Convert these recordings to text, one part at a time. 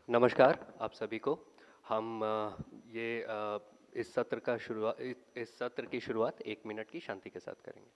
नमस्कार आप सभी को। हम इस सत्र की शुरुआत 1 मिनट की शांति के साथ करेंगे।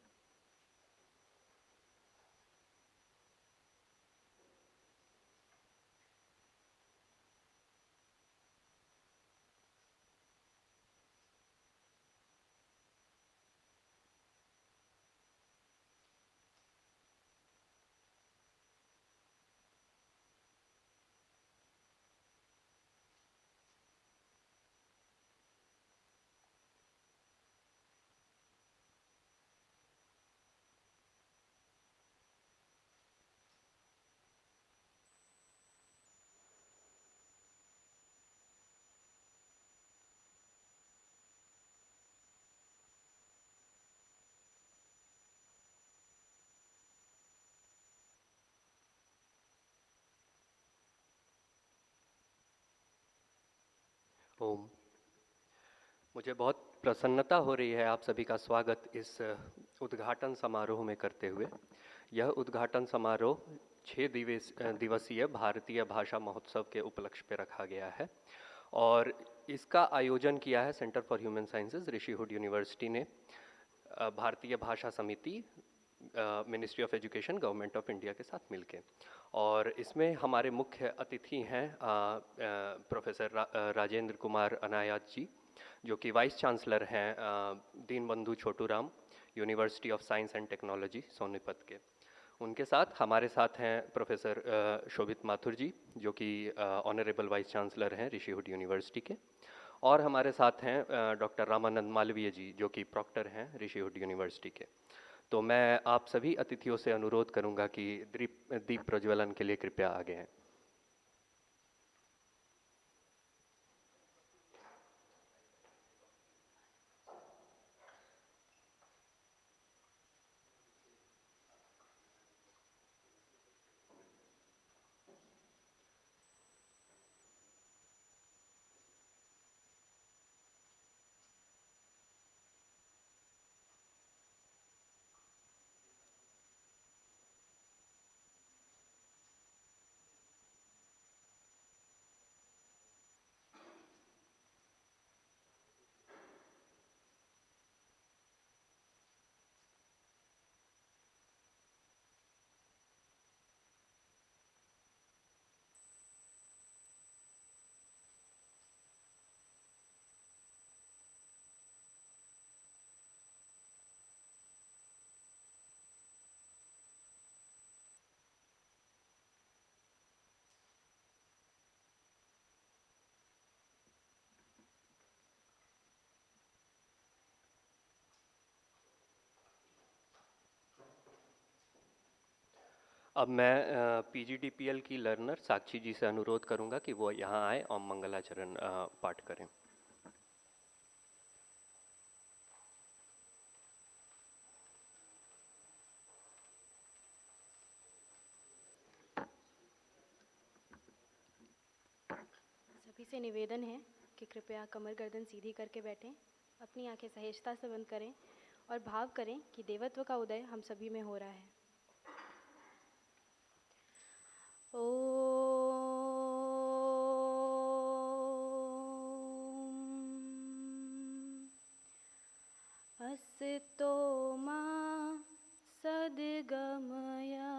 ओम। मुझे बहुत प्रसन्नता हो रही है आप सभी का स्वागत इस उद्घाटन समारोह में करते हुए। यह उद्घाटन समारोह 6 दिवसीय भारतीय भाषा महोत्सव के उपलक्ष्य पे रखा गया है और इसका आयोजन किया है centre for human sciences Rishihood university ने Bharatiya Bhasha Samiti, ministry of education, government of India के साथ मिलके। और इसमें हमारे मुख्य अतिथि हैं प्रोफेसर राजेंद्र कुमार अनायात जी, जो कि वाइस चांसलर हैं Deenbandhu Chhoturam university of science and technology Sonipat के। उनके साथ हमारे साथ हैं प्रोफेसर शोभित माथुर जी, जो कि ऑनरेबल वाइस चांसलर हैं ऋषिहुड यूनिवर्सिटी के। और हमारे साथ हैं डॉक्टर रामानंद मालवीय जी, जो कि प्रॉक्टर हैं ऋषिहुड यूनिवर्सिटी के। तो मैं आप सभी अतिथियों से अनुरोध करूंगा कि दीप प्रज्वलन के लिए कृपया आगे हैं। अब मैं पीजीडीपीएल की लर्नर साक्षी जी से अनुरोध करूंगा कि वो यहाँ आए और मंगलाचरण पाठ करें। सभी से निवेदन है कि कृपया कमर गर्दन सीधी करके बैठें, अपनी आंखें सहेजता से बंद करें और भाव करें कि देवत्व का उदय हम सभी में हो रहा है। असतो मा सद्गमया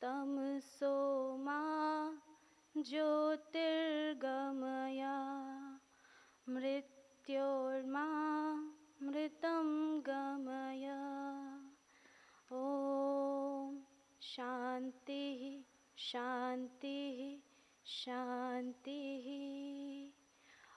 तमसो मा ज्योतिर्गमया मृत्योर्मा मृतं गमय। ओम शांति शांति शांति।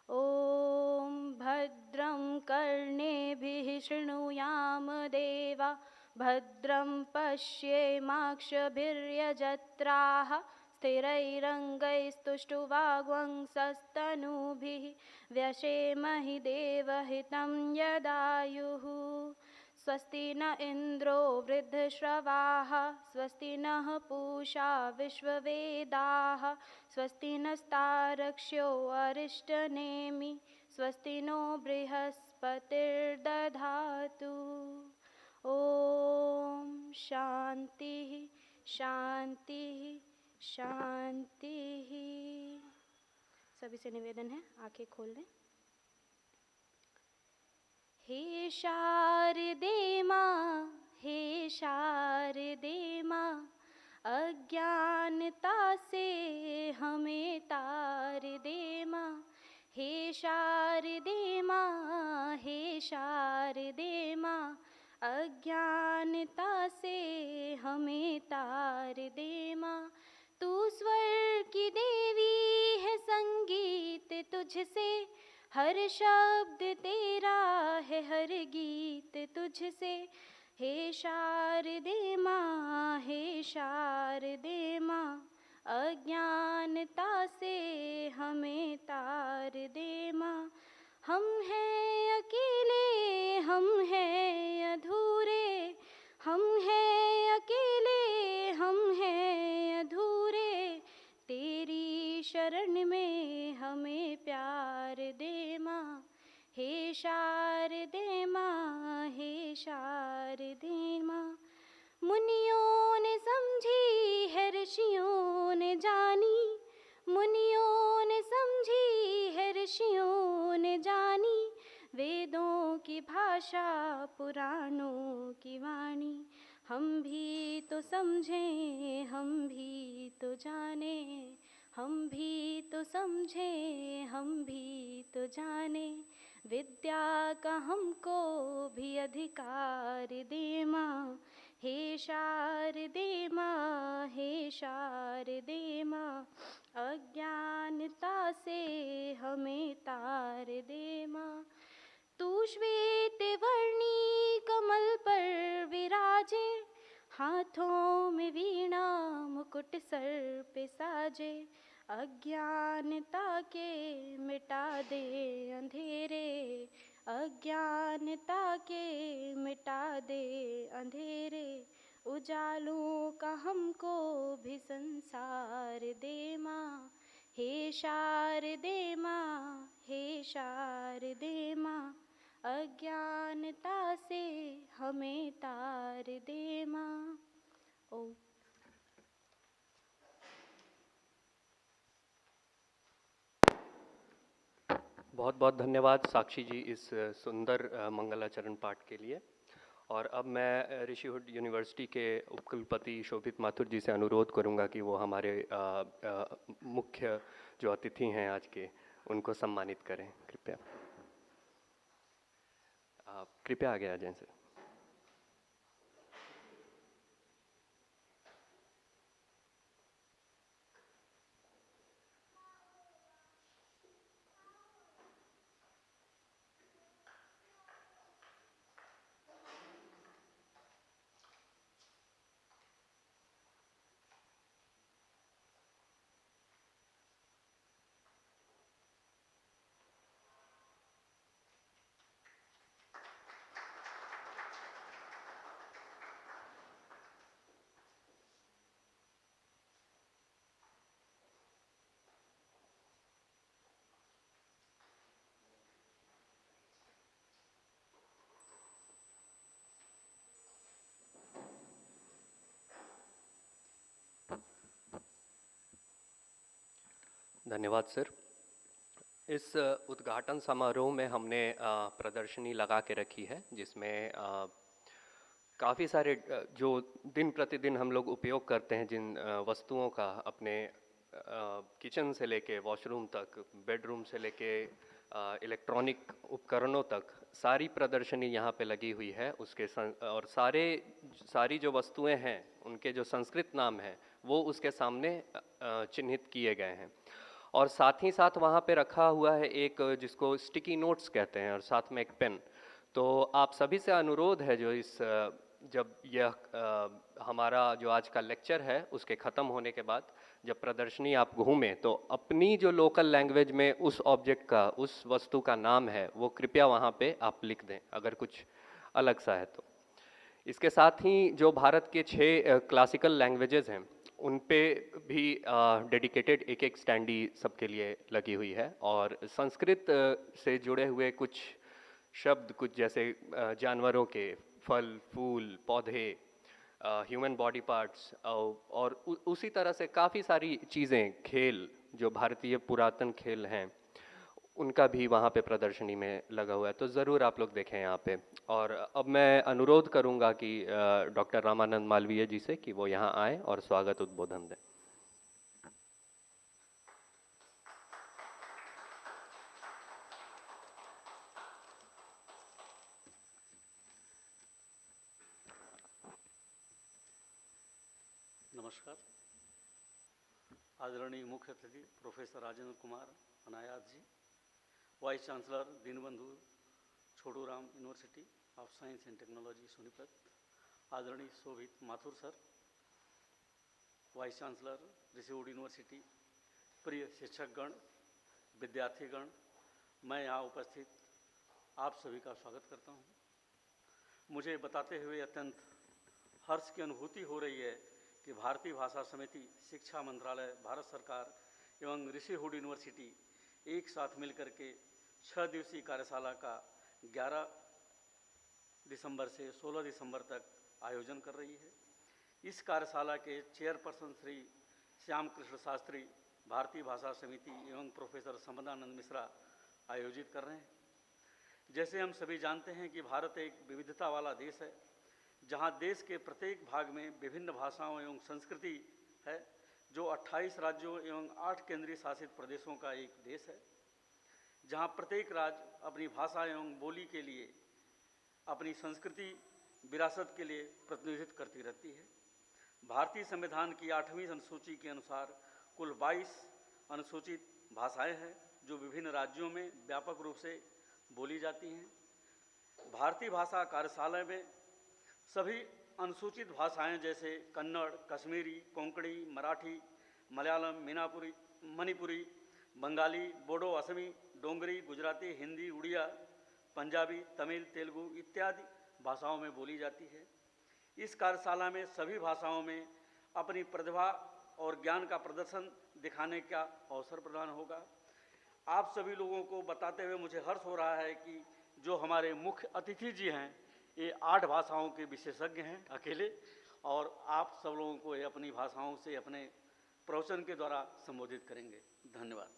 ओम भद्रं कर्णेभिः शृणुयाम देवा, भद्रं पश्येमाक्षभिर्यजत्राः, स्थिरैरङ्गैस्तुष्टुवाग्वंशस्तनूभिः व्यशेमहि देवहितं यदायुः। स्वस्ति न इन्द्रो वृद्धश्रवाः, स्वस्ति नः पूषा विश्ववेदाः, स्वस्ति नस्तार्क्ष्यो अरिष्टनेमि, स्वस्ति नो बृहस्पतिर्दधातु। ओम शांति शांति शांति। सभी से निवेदन है, आंखें खोल लें। हे शारदे माँ, हे शारदे माँ, अज्ञानता से हमें तार दे माँ। हे शारदे माँ, हे शारदे माँ, अज्ञानता से हमें तार दे माँ। तू स्वर की देवी है, संगीत तुझसे, हर शब्द तेरा है, हर गीत तुझसे। हे शारदे माँ, हे शारदे माँ, अज्ञानता से हमें तार दे माँ। हम हैं अकेले, हम हैं अधूरे, हम हैं अकेले, हम हैं अधूरे, तेरी शरण में हमें प्यार दे माँ। हे शारदे माँ, हे शारदे माँ, मुनियों ने समझी है, ऋषियों ने जानी, मुनियों ने समझी है, ऋषियों ने जानी, वेदों की भाषा, पुराणों की वाणी। हम भी तो समझें, हम भी तो जाने, हम भी तो समझें, हम भी तो जाने, विद्या का हमको भी अधिकार दे माँ। हे शारदे माँ, हे शारदे माँ, अज्ञानता से हमें तार दे माँ। तू श्वेत वर्णी कमल पर विराजे, हाथों में वीणा मुकुट सर पे साजे, अज्ञानता के मिटा दे अंधेरे, अज्ञानता के मिटा दे अंधेरे, उजालों का हमको भी संसार दे माँ। हे शारदे माँ, हे शारदे माँ, अज्ञानता से हमें तार दे माँ। ओम। बहुत बहुत धन्यवाद साक्षी जी इस सुंदर मंगलाचरण पाठ के लिए। और अब मैं ऋषिहुड यूनिवर्सिटी के उपकुलपति शोभित माथुर जी से अनुरोध करूंगा कि वो हमारे मुख्य जो अतिथि हैं आज के, उनको सम्मानित करें। कृपया कृपया आगे आ जाएं सर। धन्यवाद सर। इस उद्घाटन समारोह में हमने प्रदर्शनी लगा के रखी है, जिसमें काफ़ी सारे जो दिन प्रतिदिन हम लोग उपयोग करते हैं, जिन वस्तुओं का, अपने किचन से लेके वॉशरूम तक, बेडरूम से लेके इलेक्ट्रॉनिक उपकरणों तक, सारी प्रदर्शनी यहाँ पे लगी हुई है। और सारी जो वस्तुएं हैं, उनके जो संस्कृत नाम हैं, वो उसके सामने चिन्हित किए गए हैं। और साथ ही साथ वहाँ पे रखा हुआ है एक, जिसको स्टिकी नोट्स कहते हैं, और साथ में एक पेन। तो आप सभी से अनुरोध है, जो जब यह हमारा जो आज का लेक्चर है उसके ख़त्म होने के बाद जब प्रदर्शनी आप घूमें, तो अपनी जो लोकल लैंग्वेज में उस ऑब्जेक्ट का, उस वस्तु का नाम है, वो कृपया वहाँ पे आप लिख दें, अगर कुछ अलग सा है तो। इसके साथ ही जो भारत के 6 क्लासिकल लैंग्वेजेस हैं, उन पे भी डेडिकेटेड एक एक स्टैंडी सबके लिए लगी हुई है। और संस्कृत से जुड़े हुए कुछ शब्द, कुछ जैसे जानवरों के, फल फूल पौधे, ह्यूमन बॉडी पार्ट्स और उसी तरह से काफ़ी सारी चीज़ें, खेल जो भारतीय पुरातन खेल हैं उनका भी वहाँ पे प्रदर्शनी में लगा हुआ है, तो ज़रूर आप लोग देखें यहाँ पे। और अब मैं अनुरोध करूँगा कि डॉक्टर रामानंद मालवीय जी से कि वो यहाँ आएँ और स्वागत उद्बोधन दें। नमस्कार। आदरणीय मुख्य अतिथि professor Rajendra Kumar Anayat ji, vice chancellor Deenbandhu Chhoturam university of science and technology Sonipat, आदरणीय Shobhit Mathur sir, vice chancellor Rishihood university, प्रिय शिक्षकगण, विद्यार्थीगण, मैं यहाँ उपस्थित आप सभी का स्वागत करता हूँ। मुझे बताते हुए अत्यंत हर्ष की अनुभूति हो रही है कि भारतीय भाषा समिति, शिक्षा मंत्रालय, भारत सरकार एवं ऋषिहुड यूनिवर्सिटी एक साथ मिलकर के 6 दिवसीय कार्यशाला का 11 दिसंबर से 16 दिसंबर तक आयोजन कर रही है। इस कार्यशाला के चेयरपर्सन श्री श्याम कृष्ण शास्त्री, भारतीय भाषा समिति एवं प्रोफेसर संपदानंद मिश्रा आयोजित कर रहे हैं। जैसे हम सभी जानते हैं कि भारत एक विविधता वाला देश है, जहां देश के प्रत्येक भाग में विभिन्न भाषाओं एवं संस्कृति है, जो 28 राज्यों एवं 8 केंद्रीय शासित प्रदेशों का एक देश है, जहां प्रत्येक राज्य अपनी भाषा एवं बोली के लिए, अपनी संस्कृति विरासत के लिए प्रतिनिधित्व करती रहती है। भारतीय संविधान की 8वीं अनुसूची के अनुसार कुल 22 अनुसूचित भाषाएं हैं जो विभिन्न राज्यों में व्यापक रूप से बोली जाती हैं। भारतीय भाषा कार्यशाला में सभी अनुसूचित भाषाएं जैसे कन्नड़, कश्मीरी, कोंकणी, मराठी, मलयालम, मणिपुरी, बंगाली, बोडो, असमी, डोंगरी, गुजराती, हिंदी, उड़िया, पंजाबी, तमिल, तेलुगु इत्यादि भाषाओं में बोली जाती है। इस कार्यशाला में सभी भाषाओं में अपनी प्रतिभा और ज्ञान का प्रदर्शन दिखाने का अवसर प्रदान होगा। आप सभी लोगों को बताते हुए मुझे हर्ष हो रहा है कि जो हमारे मुख्य अतिथि जी हैं ये 8 भाषाओं के विशेषज्ञ हैं अकेले, और आप सब लोगों को ये अपनी भाषाओं से अपने प्रवचन के द्वारा संबोधित करेंगे। धन्यवाद।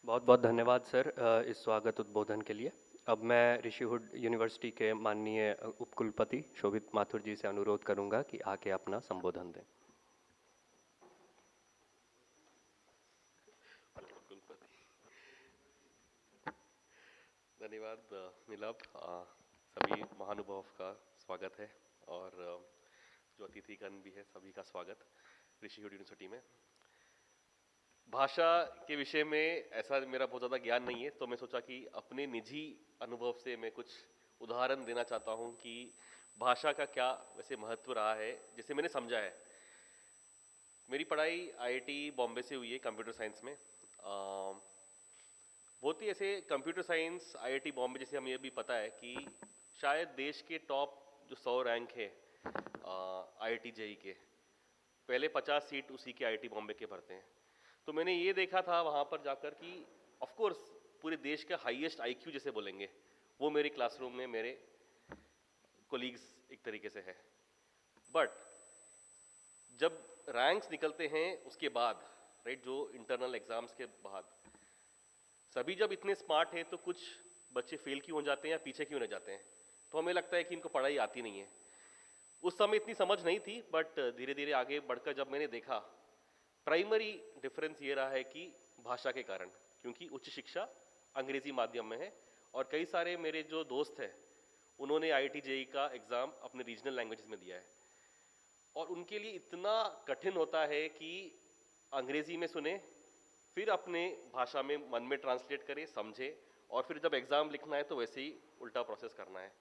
बहुत बहुत धन्यवाद सर इस स्वागत उद्बोधन के लिए। अब मैं ऋषिहुड यूनिवर्सिटी के माननीय उपकुलपति शोभित माथुर जी से अनुरोध करूंगा कि आके अपना संबोधन दें। धन्यवाद नीलभ, सभी महानुभाव का स्वागत है, और जो अतिथिगण भी है सभी का स्वागत ऋषिहुड यूनिवर्सिटी में। भाषा के विषय में ऐसा मेरा बहुत ज़्यादा ज्ञान नहीं है, तो मैं सोचा कि अपने निजी अनुभव से मैं कुछ उदाहरण देना चाहता हूँ कि भाषा का क्या वैसे महत्व रहा है, जैसे मैंने समझा है। मेरी पढ़ाई IIT बॉम्बे से हुई है कंप्यूटर साइंस में। बहुत ही ऐसे कंप्यूटर साइंस IIT बॉम्बे जैसे हमें ये भी पता है कि शायद देश के टॉप जो 100 रैंक है IIT JEE के, पहले 50 सीट उसी के IIT बॉम्बे के भरते हैं। तो मैंने ये देखा था वहाँ पर जाकर कि ऑफ कोर्स पूरे देश का हाईएस्ट IQ जैसे बोलेंगे वो मेरे क्लासरूम में मेरे कोलीग्स एक तरीके से है, बट जब रैंक्स निकलते हैं उसके बाद, राइट, जो इंटरनल एग्जाम्स के बाद सभी जब इतने स्मार्ट हैं तो कुछ बच्चे फेल क्यों हो जाते हैं या पीछे क्यों रह जाते हैं, तो हमें लगता है कि इनको पढ़ाई आती नहीं है। उस समय इतनी समझ नहीं थी, बट धीरे धीरे आगे बढ़कर जब मैंने देखा, प्राइमरी डिफरेंस ये रहा है कि भाषा के कारण, क्योंकि उच्च शिक्षा अंग्रेजी माध्यम में है और कई सारे मेरे जो दोस्त हैं उन्होंने IIT JEE का एग्ज़ाम अपने रीजनल लैंग्वेजेस में दिया है, और उनके लिए इतना कठिन होता है कि अंग्रेजी में सुने, फिर अपने भाषा में मन में ट्रांसलेट करे, समझे, और फिर जब एग्ज़ाम लिखना है तो वैसे ही उल्टा प्रोसेस करना है।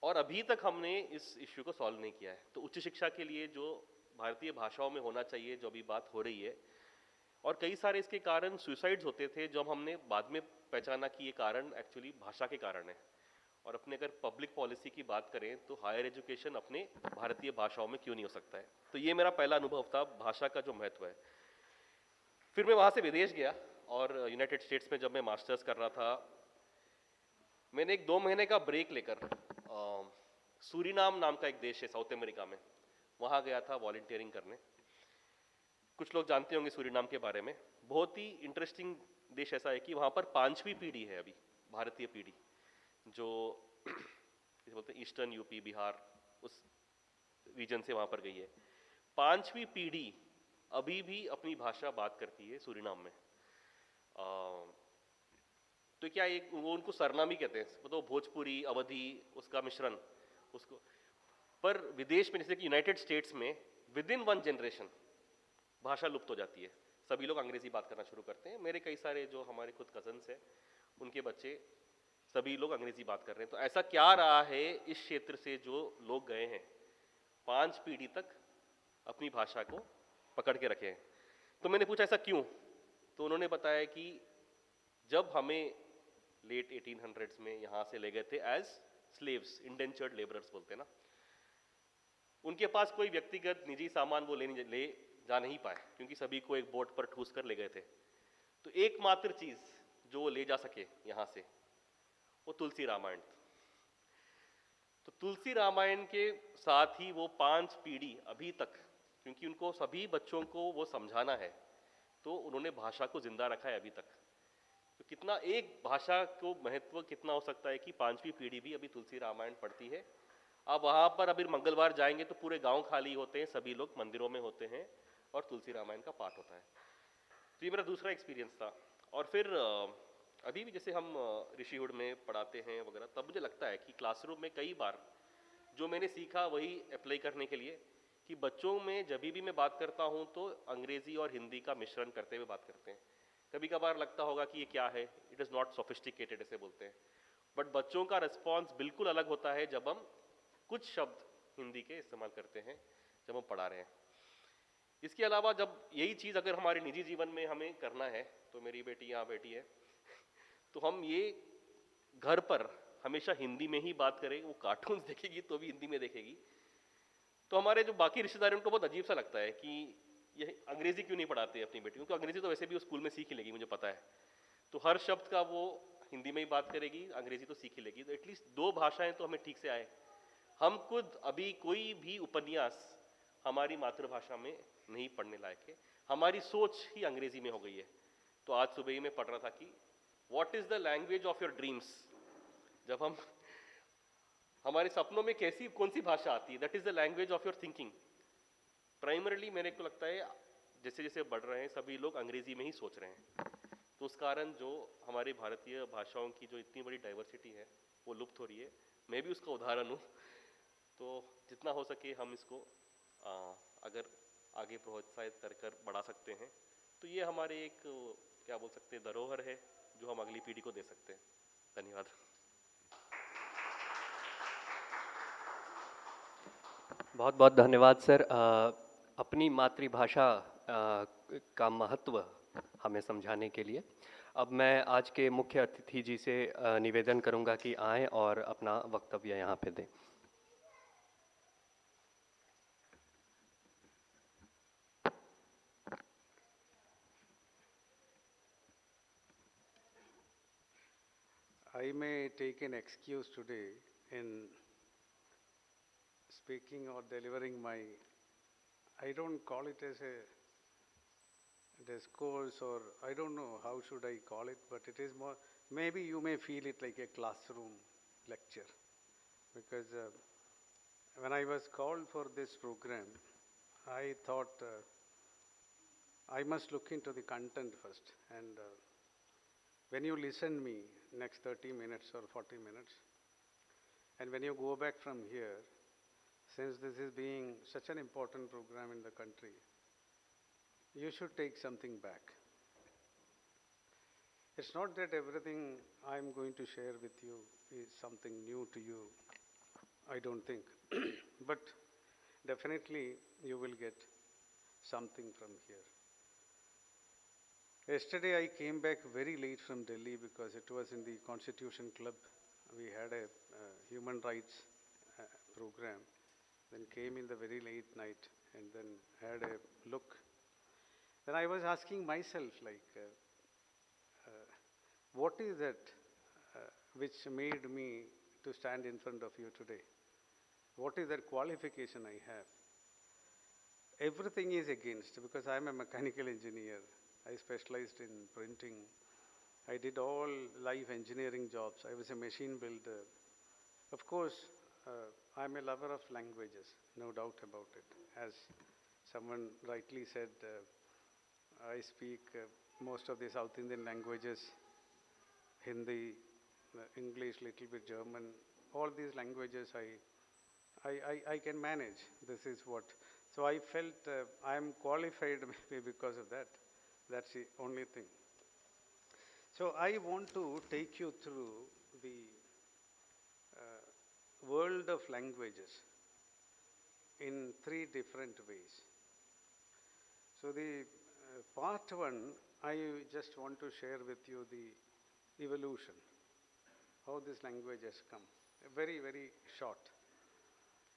और अभी तक हमने इस इश्यू को सॉल्व नहीं किया है। तो उच्च शिक्षा के लिए जो भारतीय भाषाओं में होना चाहिए, जो अभी बात हो रही है, और कई सारे इसके कारण सुसाइड्स होते थे, जब हमने बाद में पहचाना कि ये कारण एक्चुअली भाषा के कारण है। और अपने अगर पब्लिक पॉलिसी की बात करें तो हायर एजुकेशन अपने भारतीय भाषाओं में क्यों नहीं हो सकता है। तो ये मेरा पहला अनुभव था भाषा का जो महत्व है। फिर मैं वहाँ से विदेश गया और यूनाइटेड स्टेट्स में जब मैं मास्टर्स कर रहा था, मैंने एक 2 महीने का ब्रेक लेकर सूरीनाम नाम का एक देश है साउथ अमेरिका में, वहाँ गया था वॉलंटियरिंग करने। कुछ लोग जानते होंगे सूरीनाम के बारे में। बहुत ही इंटरेस्टिंग देश ऐसा है कि वहाँ पर 5वीं पीढ़ी है अभी, भारतीय पीढ़ी, जो जैसे बोलते हैं ईस्टर्न यूपी बिहार उस रीजन से वहाँ पर गई है। 5वीं पीढ़ी अभी भी अपनी भाषा बात करती है सूरीनाम में। तो क्या एक वो उनको सरनामी कहते हैं, मतलब भोजपुरी अवधी उसका मिश्रण उसको। पर विदेश में जैसे कि यूनाइटेड स्टेट्स में विद इन 1 जनरेशन भाषा लुप्त हो जाती है, सभी लोग अंग्रेजी बात करना शुरू करते हैं। मेरे कई सारे जो हमारे खुद कजन्स हैं उनके बच्चे सभी लोग अंग्रेजी बात कर रहे हैं। तो ऐसा क्या रहा है इस क्षेत्र से जो लोग गए हैं 5 पीढ़ी तक अपनी भाषा को पकड़ के रखे हैं। तो मैंने पूछा ऐसा क्यों, तो उन्होंने बताया कि जब हमें लेट 1800s में यहाँ से ले गए थे एज स्लेव्स, इंडेंचर्ड लेबरर्स बोलते हैं ना, उनके पास कोई व्यक्तिगत निजी सामान वो ले जा नहीं पाए क्योंकि सभी को एक बोट पर ठूस कर ले गए थे। तो एकमात्र चीज जो वो ले जा सके यहाँ से वो तुलसी रामायण। तो तुलसी रामायण के साथ ही वो 5 पीढ़ी अभी तक, क्योंकि उनको सभी बच्चों को वो समझाना है, तो उन्होंने भाषा को जिंदा रखा है अभी तक। तो कितना एक भाषा को महत्व कितना हो सकता है कि 5वीं पीढ़ी भी अभी तुलसी रामायण पढ़ती है। आप वहाँ पर अभी मंगलवार जाएंगे तो पूरे गांव खाली होते हैं, सभी लोग मंदिरों में होते हैं और तुलसी रामायण का पाठ होता है। तो ये मेरा दूसरा एक्सपीरियंस था। और फिर अभी भी जैसे हम ऋषिहुड में पढ़ाते हैं वगैरह, तब मुझे लगता है कि क्लासरूम में कई बार जो मैंने सीखा वही अप्लाई करने के लिए, कि बच्चों में जब भी मैं बात करता हूँ तो अंग्रेजी और हिंदी का मिश्रण करते हुए बात करते हैं। कभी कभार लगता होगा कि ये क्या है, इट इज़ नॉट सोफिस्टिकेटेड ऐसे बोलते हैं, बट बच्चों का रिस्पॉन्स बिल्कुल अलग होता है जब हम कुछ शब्द हिंदी के इस्तेमाल करते हैं जब हम पढ़ा रहे हैं। इसके अलावा जब यही चीज़ अगर हमारे निजी जीवन में हमें करना है, तो मेरी बेटी यहाँ बैठी है, तो हम ये घर पर हमेशा हिंदी में ही बात करें, वो कार्टून्स देखेगी तो भी हिंदी में देखेगी, तो हमारे जो बाकी रिश्तेदार हैं उनको बहुत अजीब सा लगता है कि ये अंग्रेजी क्यों नहीं पढ़ाते अपनी बेटी, क्योंकि अंग्रेजी तो वैसे भी वो स्कूल में सीख ही लेगी, मुझे पता है। तो हर शब्द का वो हिंदी में ही बात करेगी, अंग्रेजी तो सीख ही लेगी। तो एटलीस्ट 2 भाषाएं तो हमें ठीक से आए। हम खुद अभी कोई भी उपन्यास हमारी मातृभाषा में नहीं पढ़ने लायक है, हमारी सोच ही अंग्रेजी में हो गई है। तो आज सुबह ही मैं पढ़ रहा था कि what is the language of your dreams. जब हम हमारे सपनों में कैसी कौन सी भाषा आती है, that is the language of your thinking. Primarily मेरे को लगता है जैसे जैसे बढ़ रहे हैं सभी लोग अंग्रेजी में ही सोच रहे हैं, तो उस कारण जो हमारी भारतीय भाषाओं की जो इतनी बड़ी डाइवर्सिटी है वो लुप्त हो रही है। मैं भी उसका उदाहरण हूँ। तो जितना हो सके हम इसको अगर आगे प्रोत्साहित कर बढ़ा सकते हैं, तो ये हमारे एक क्या बोल सकते हैं धरोहर है जो हम अगली पीढ़ी को दे सकते हैं। धन्यवाद। बहुत बहुत धन्यवाद सर, अपनी मातृभाषा का महत्व हमें समझाने के लिए। अब मैं आज के मुख्य अतिथि जी से निवेदन करूंगा कि आएं और अपना वक्तव्य यहाँ पे दें। I may take an excuse today in speaking or delivering my, I don't call it as a discourse, or I don't know how should I call it, but it is more, maybe you may feel it like a classroom lecture, because when I was called for this program, I thought I must look into the content first, and when you listen me next 30 minutes or 40 minutes, and when you go back from here, since this is being such an important program in the country, you should take something back. It's not that everything I'm going to share with you is something new to you, I don't think. But definitely you will get something from here. Yesterday I came back very late from Delhi because it was in the Constitution Club. We had a human rights program, then came in the very late night and then had a look. Then I was asking myself, like, what is that which made me to stand in front of you today? What is that qualification I have? Everything is against, because I am a mechanical engineer. I specialized in printing. I did all live engineering jobs. I was a machine builder. Of course, I'm a lover of languages, no doubt about it. As someone rightly said, I speak most of the South Indian languages, Hindi, English, little bit German. All these languages I can manage. This is what. So I felt I am qualified maybe because of that. That's the only thing. So I want to take you through the world of languages in three different ways. So the part one, I just want to share with you the evolution, how this language has come. Very, very short.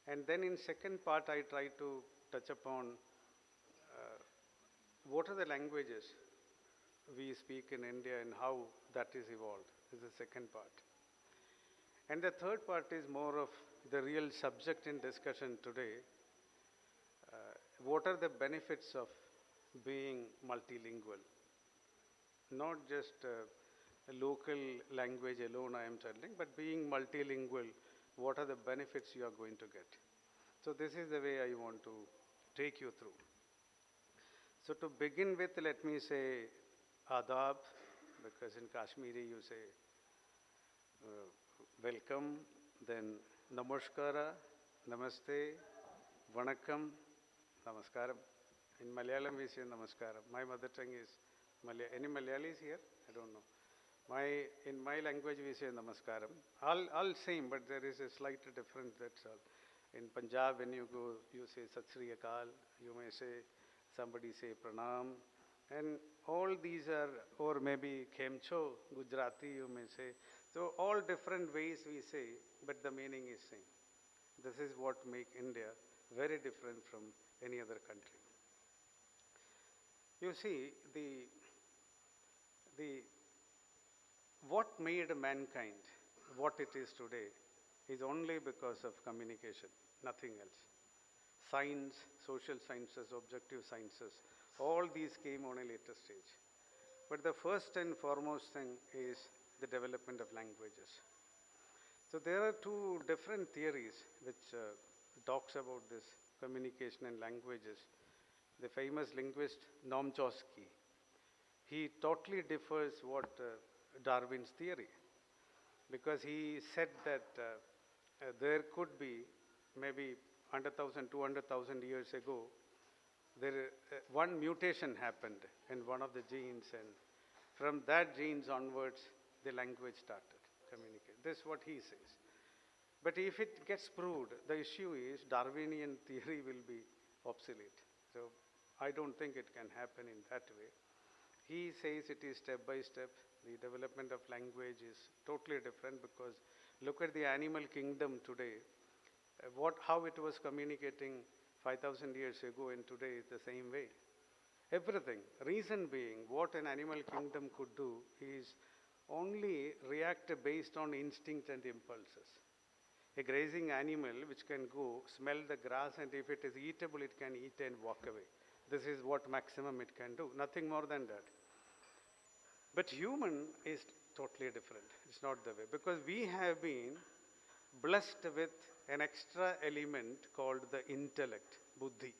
And then in second part, I try to touch upon what are the languages we speak in India and how that is evolved. This is the second part. And the third part is more of the real subject in discussion today. What are the benefits of being multilingual? Not just a local language alone I am telling, but being multilingual, what are the benefits you are going to get? So this is the way I want to take you through. So to begin with, let me say adab, because in Kashmiri you say welcome, then namaskara, namaste, vanakkam, namaskaram. In Malayalam we say namaskaram. My mother tongue is Malayalam. Any Malayalis here? I don't know. In my language we say namaskaram. All same, but there is a slight difference, that's all. In Punjab, when you go, you say Sat Sri Akal, you may say, somebody say pranam, and all these are, or maybe Khemcho, Gujarati you may say. So all different ways we say, but the meaning is same. This is what make India very different from any other country. You see, what made mankind what it is today is only because of communication, nothing else. Science, social sciences, objective sciences, all these came on a later stage. But the first and foremost thing is the development of languages. So there are two different theories which talks about this communication and languages. The famous linguist Noam Chomsky, he totally differs what Darwin's theory, because he said that there could be maybe 100,000, 200,000 years ago, one mutation happened in one of the genes, and from that genes onwards, the language started communicating. This is what he says. But if it gets proved, the issue is Darwinian theory will be obsolete. So I don't think it can happen in that way. He says it is step by step. The development of language is totally different, because look at the animal kingdom today. How it was communicating 5,000 years ago and today is the same way. Everything. Reason being, what an animal kingdom could do is only react based on instinct and impulses. A grazing animal which can go, smell the grass, and if it is eatable, it can eat and walk away. This is what maximum it can do, nothing more than that. But human is totally different. It's not the way, because we have been blessed with an extra element called the intellect, buddhi.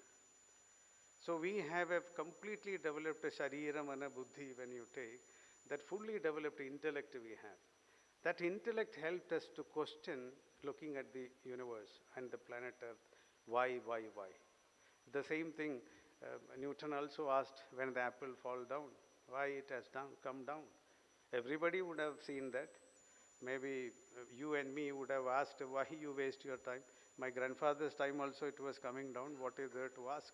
So we have a completely developed sharira mana buddhi when you take, that fully developed intellect we have. That intellect helped us to question, looking at the universe and the planet Earth, why? The same thing Newton also asked when the apple fall down, why it has come down. Everybody would have seen that. Maybe you and me would have asked, why you waste your time? My grandfather's time also it was coming down, what is there to ask?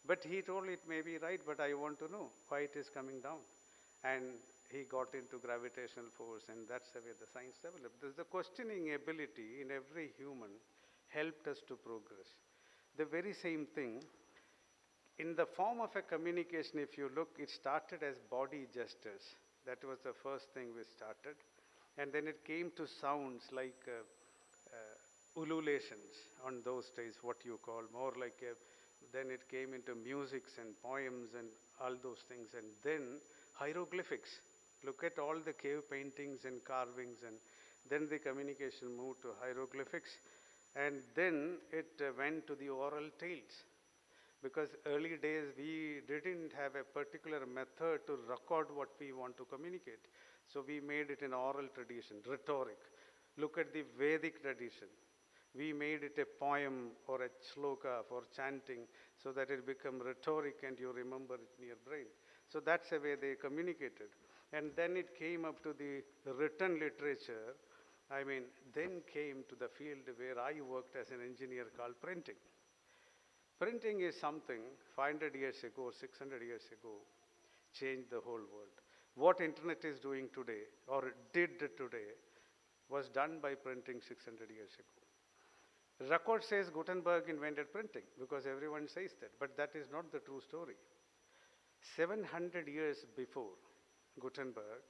But he told it may be right, but I want to know why it is coming down. And he got into gravitational force, and that's the way the science developed. The questioning ability in every human helped us to progress. The very same thing, in the form of a communication, if you look, it started as body gestures. That was the first thing we started. And then it came to sounds like ululations on those days, what you call, more like then it came into musics and poems and all those things. And then hieroglyphics. Look at all the cave paintings and carvings, and then the communication moved to hieroglyphics. And then it went to the oral tales. Because early days we didn't have a particular method to record what we want to communicate. So we made it an oral tradition, rhetoric. Look at the Vedic tradition. We made it a poem or a shloka for chanting so that it become rhetoric and you remember it in your brain. So that's the way they communicated. And then it came up to the written literature. Then came to the field where I worked as an engineer called printing. Printing is something 500 years ago, 600 years ago, changed the whole world. What internet is doing today, or did today, was done by printing 600 years ago. Record says Gutenberg invented printing, because everyone says that, but that is not the true story. 700 years before Gutenberg,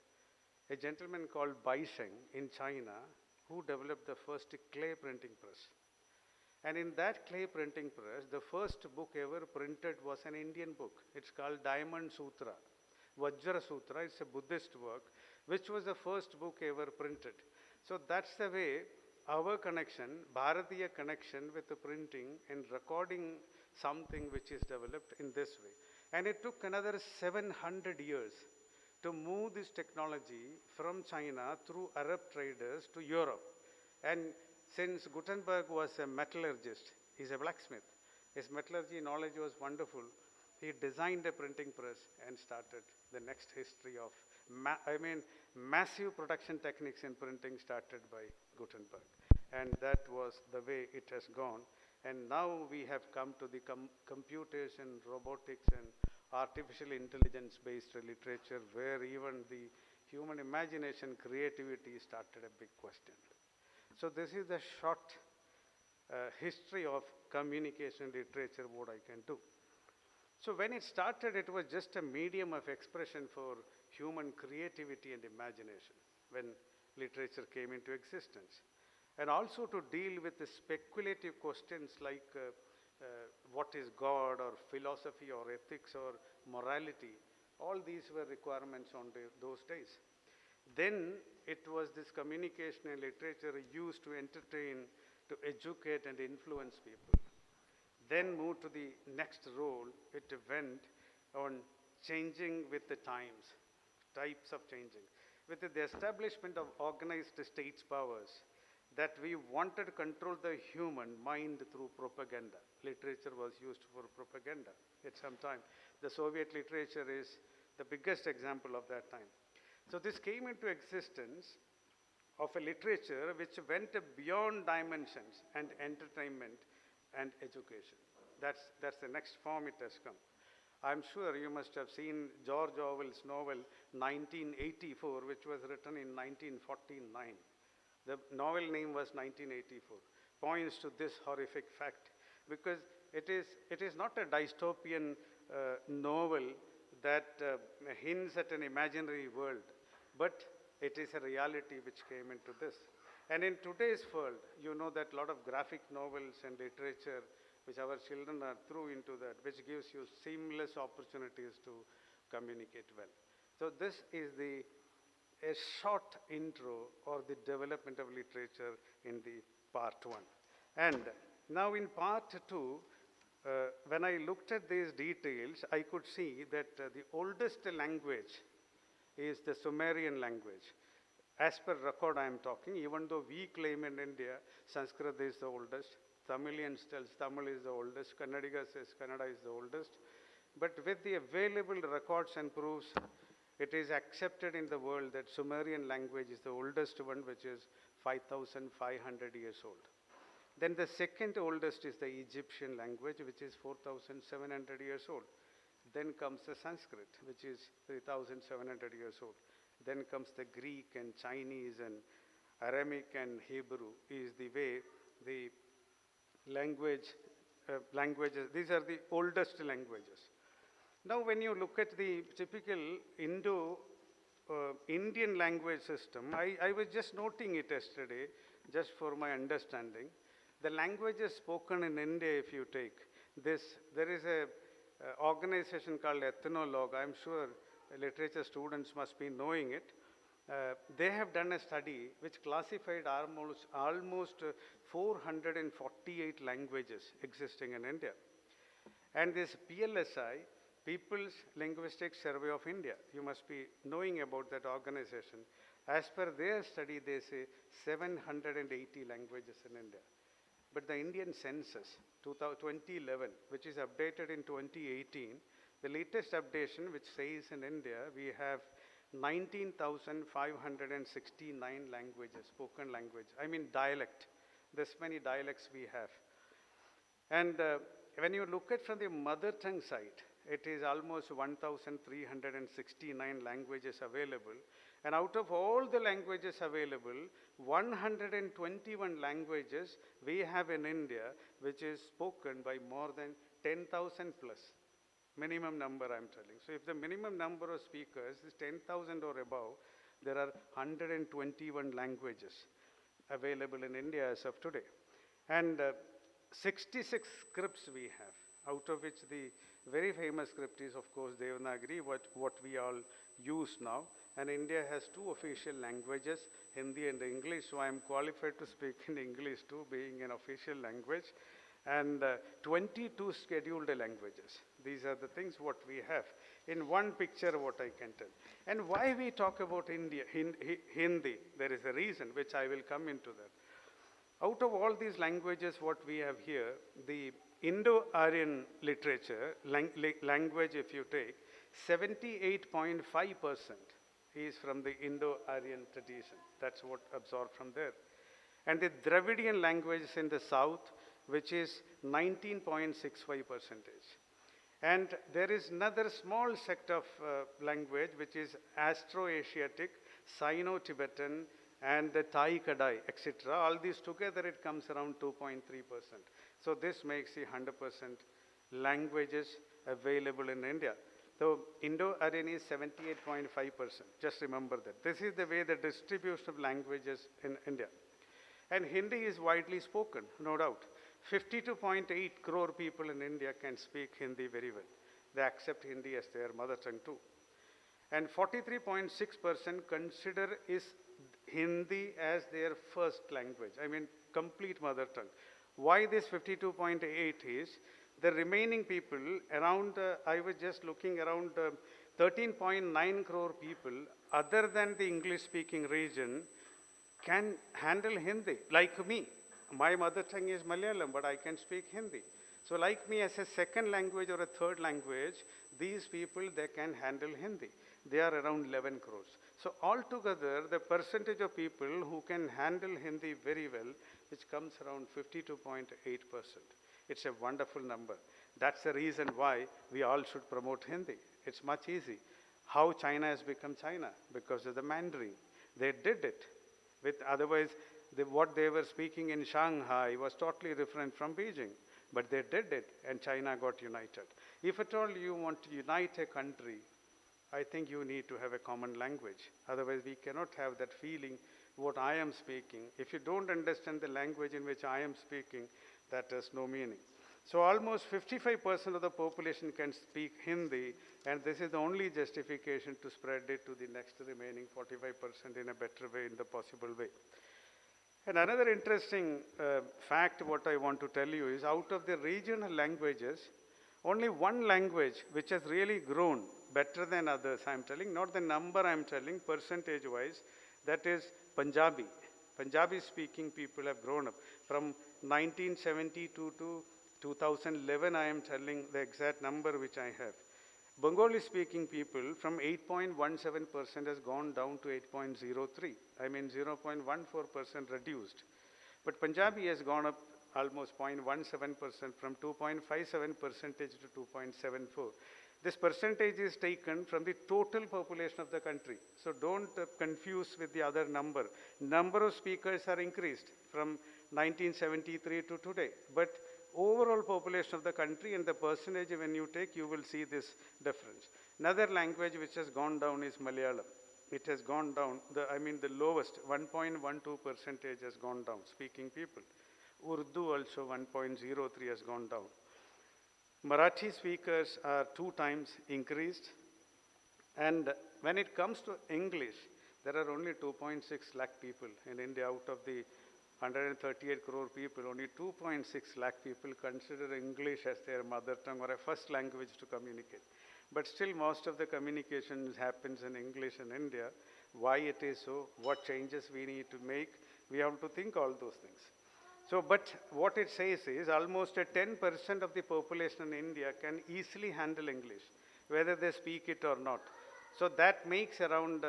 a gentleman called Baisheng in China, who developed the first clay printing press. And in that clay printing press, the first book ever printed was an Indian book. It's called Diamond Sutra. Vajra Sutra, it's a Buddhist work, which was the first book ever printed. So that's the way our connection, Bharatiya connection with the printing and recording something which is developed in this way. And it took another 700 years to move this technology from China through Arab traders to Europe. And since Gutenberg was a metallurgist, he's a blacksmith, his metallurgy knowledge was wonderful. He designed a printing press and started the next history of, massive production techniques in printing started by Gutenberg. And that was the way it has gone. And now we have come to the computation, robotics, and artificial intelligence-based literature, where even the human imagination, creativity started a big question. So this is the short history of communication literature, what I can do. So when it started, it was just a medium of expression for human creativity and imagination when literature came into existence. And also to deal with the speculative questions like what is God, or philosophy, or ethics, or morality. All these were requirements on those days. Then it was this communication and literature used to entertain, to educate and influence people. Then moved to the next role, it went on changing with the times, types of changing. With the establishment of organized states powers, that we wanted to control the human mind through propaganda. Literature was used for propaganda at some time. The Soviet literature is the biggest example of that time. So this came into existence of a literature which went beyond dimensions and entertainment and education. That's the next form it has come. I'm sure you must have seen George Orwell's novel 1984, which was written in 1949. The novel name was 1984. Points to this horrific fact, because it is not a dystopian novel that hints at an imaginary world, but it is a reality which came into this. And in today's world, you know that a lot of graphic novels and literature, which our children are through into that, which gives you seamless opportunities to communicate well. So this is a short intro or the development of literature in the part one. And now in part two, when I looked at these details, I could see that the oldest language is the Sumerian language. As per record I am talking, even though we claim in India, Sanskrit is the oldest, Tamilians tells Tamil is the oldest, Kannadiga says Kannada is the oldest. But with the available records and proofs, it is accepted in the world that Sumerian language is the oldest one, which is 5,500 years old. Then the second oldest is the Egyptian language, which is 4,700 years old. Then comes the Sanskrit, which is 3,700 years old. Then comes the Greek and Chinese and Aramaic and Hebrew is the way the languages, these are the oldest languages. Now when you look at the typical Indian language system, I was just noting it yesterday, just for my understanding. The languages spoken in India, if you take this, there is a organization called Ethnologue. I'm sure literature students must be knowing it. They have done a study which classified almost 448 languages existing in India. And this PLSI, People's Linguistic Survey of India, you must be knowing about that organization. As per their study, they say 780 languages in India. But the Indian census, 2011, which is updated in 2018, the latest updation which says in India, we have 19,569 languages, spoken language. I mean dialect. This many dialects we have. And when you look at from the mother tongue side, it is almost 1,369 languages available. And out of all the languages available, 121 languages we have in India, which is spoken by more than 10,000 plus. Minimum number I'm telling. So if the minimum number of speakers is 10,000 or above, there are 121 languages available in India as of today. And 66 scripts we have, out of which the very famous script is, of course, Devanagari, what we all use now. And India has two official languages, Hindi and English, so I am qualified to speak in English too, being an official language. And 22 scheduled languages. These are the things what we have. In one picture, what I can tell. And why we talk about India, Hindi, there is a reason, which I will come into that. Out of all these languages, what we have here, the Indo-Aryan literature, language if you take, 78.5% is from the Indo-Aryan tradition. That's what absorbed from there. And the Dravidian languages in the south, which is 19.65%. And there is another small sect of language, which is Astro-Asiatic, Sino-Tibetan, and the Thai Kadai, etc. All these together, it comes around 2.3%. So this makes the 100% languages available in India. So Indo-Aryan is 78.5%. Just remember that. This is the way the distribution of languages in India. And Hindi is widely spoken, no doubt. 52.8 crore people in India can speak Hindi very well. They accept Hindi as their mother tongue too. And 43.6% consider is Hindi as their first language. I mean, complete mother tongue. Why this 52.8 is, the remaining people around, I was just looking around 13.9 crore people other than the English speaking region can handle Hindi, like me. My mother tongue is Malayalam, but I can speak Hindi. So like me as a second language or a third language, these people, they can handle Hindi. They are around 11 crores. So altogether, the percentage of people who can handle Hindi very well, which comes around 52.8%. It's a wonderful number. That's the reason why we all should promote Hindi. It's much easy. How China has become China? Because of the Mandarin. They did it. Otherwise, what they were speaking in Shanghai was totally different from Beijing. But they did it, and China got united. If at all you want to unite a country, I think you need to have a common language. Otherwise, we cannot have that feeling what I am speaking. If you don't understand the language in which I am speaking, that has no meaning. So almost 55% of the population can speak Hindi, and this is the only justification to spread it to the next remaining 45% in a better way, in the possible way. And another interesting fact what I want to tell you is, out of the regional languages, only one language which has really grown better than others, I'm telling, not the number I'm telling, percentage-wise, that is Punjabi. Punjabi speaking people have grown up. From 1972 to 2011, I am telling the exact number which I have. Bengali speaking people from 8.17% has gone down to 8.03. I mean 0.14% reduced. But Punjabi has gone up almost 0.17% from 2.57% to 2.74. This percentage is taken from the total population of the country. So don't confuse with the other number. Number of speakers are increased from 1973 to today. But overall population of the country and the percentage when you take, you will see this difference. Another language which has gone down is Malayalam. it has gone down. The lowest, 1.12% has gone down, speaking people. Urdu also 1.03 has gone down. Marathi speakers are 2 times increased. And when it comes to English, there are only 2.6 lakh people in India. Out of the 138 crore people, only 2.6 lakh people consider English as their mother tongue or a first language to communicate. But still most of the communication happens in English in India. Why it is so, what changes we need to make, we have to think all those things. So, but what it says is almost 10% of the population in India can easily handle English, whether they speak it or not. So that makes around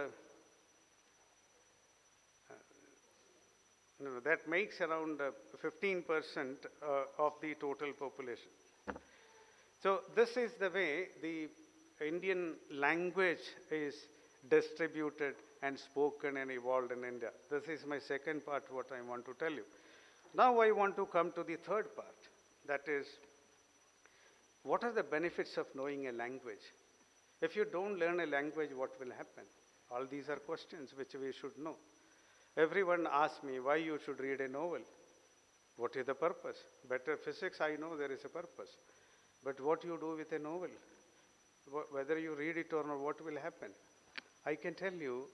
15% of the total population. So this is the way the Indian language is distributed and spoken and evolved in India. This is my second part, what I want to tell you. Now I want to come to the third part. That is, what are the benefits of knowing a language? If you don't learn a language, what will happen? All these are questions which we should know. Everyone asks me why you should read a novel. What is the purpose? Better physics, I know there is a purpose. But what you do with a novel? Whether you read it or not, what will happen? I can tell you,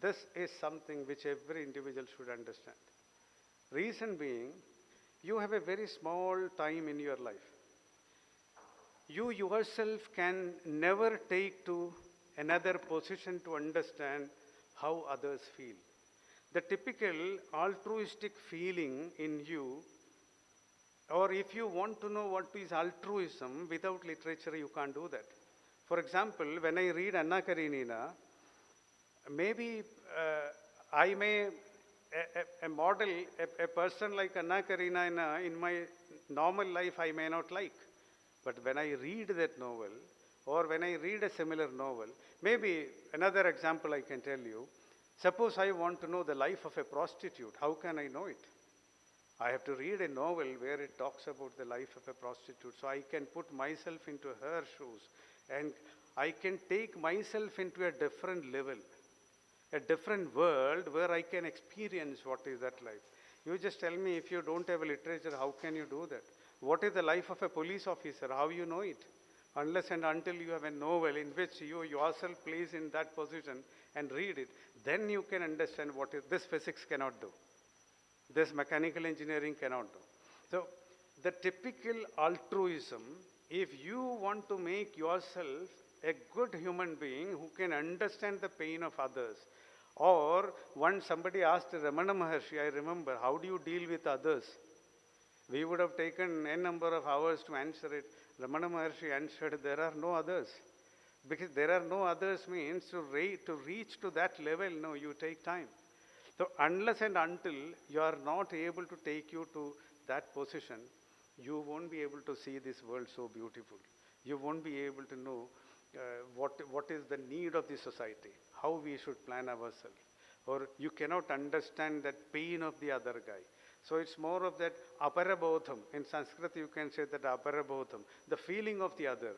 this is something which every individual should understand. Reason being, you have a very small time in your life. You yourself can never take to another position to understand how others feel. The typical altruistic feeling in you, or if you want to know what is altruism, without literature you can't do that. For example, when I read Anna Karenina, maybe I may, a model, a person like Anna Karenina in my normal life I may not like. But when I read that novel, or when I read a similar novel, maybe another example I can tell you, suppose I want to know the life of a prostitute, how can I know it? I have to read a novel where it talks about the life of a prostitute, so I can put myself into her shoes, and I can take myself into a different level, a different world where I can experience what is that life. You just tell me, if you don't have a literature, how can you do that? What is the life of a police officer? How you know it? Unless and until you have a novel in which you yourself place in that position and read it, then you can understand what this physics cannot do. This mechanical engineering cannot do. So the typical altruism, if you want to make yourself a good human being who can understand the pain of others, or once somebody asked Ramana Maharshi, I remember, how do you deal with others? We would have taken a number of hours to answer it. Ramana Maharshi answered, there are no others. Because there are no others means to reach to that level, no, you take time. So unless and until you are not able to take you to that position, you won't be able to see this world so beautiful. You won't be able to know what is the need of the society, how we should plan ourselves. Or you cannot understand that pain of the other guy. So it's more of that aparabodham. In Sanskrit you can say that aparabodham, the feeling of the other.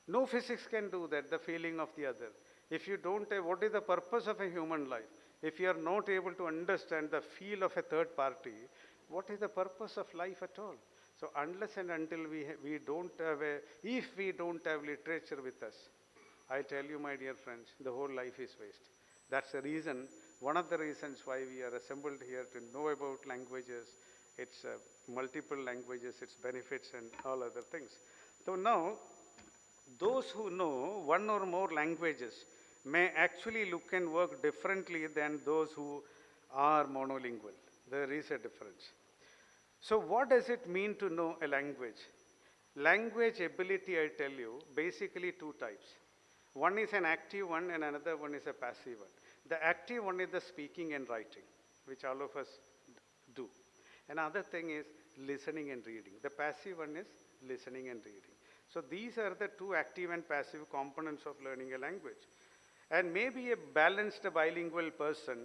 No physics can do that, the feeling of the other. If you don't have, what is the purpose of a human life? If you are not able to understand the feel of a third party, what is the purpose of life at all? So unless and until we don't have if we don't have literature with us, I tell you, my dear friends, the whole life is waste. That's the reason, one of the reasons why we are assembled here, to know about languages, its multiple languages, its benefits and all other things. So now, those who know one or more languages may actually look and work differently than those who are monolingual. There is a difference. So what does it mean to know a language? Language ability, I tell you, basically 2 types. One is an active one and another one is a passive one. The active one is the speaking and writing, which all of us do. Another thing is listening and reading. The passive one is listening and reading. So these are the 2 active and passive components of learning a language. And maybe a balanced bilingual person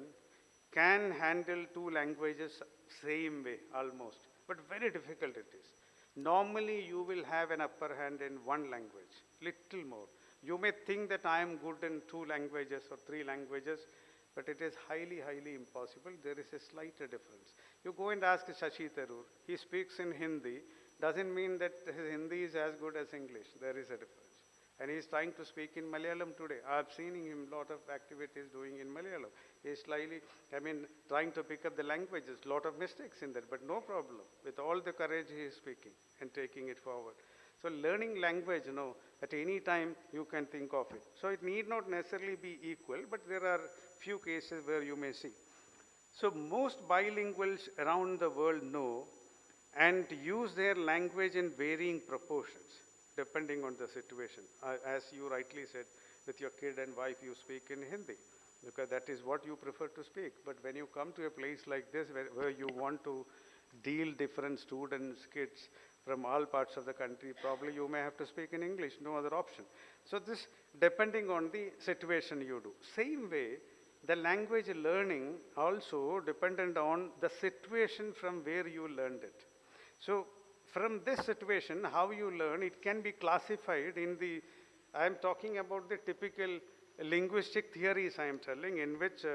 can handle 2 languages same way almost, but very difficult it is. Normally you will have an upper hand in one language, little more. You may think that I am good in 2 languages or 3 languages, but it is highly, highly impossible. There is a slight difference. You go and ask Shashi Tharoor. He speaks in Hindi. Doesn't mean that his Hindi is as good as English. There is a difference. And he is trying to speak in Malayalam today. I have seen him a lot of activities doing in Malayalam. He is slightly, trying to pick up the languages. Lot of mistakes in that, but no problem. With all the courage he is speaking and taking it forward. So learning language, at any time you can think of it. So it need not necessarily be equal, but there are few cases where you may see. So most bilinguals around the world know and use their language in varying proportions, depending on the situation. As you rightly said, with your kid and wife, you speak in Hindi, because that is what you prefer to speak. But when you come to a place like this, where you want to deal different students, kids from all parts of the country, probably you may have to speak in English, no other option. So this, depending on the situation you do. Same way, the language learning also dependent on the situation from where you learned it. So from this situation, how you learn, it can be classified in the, I am talking about the typical linguistic theories I am telling, in which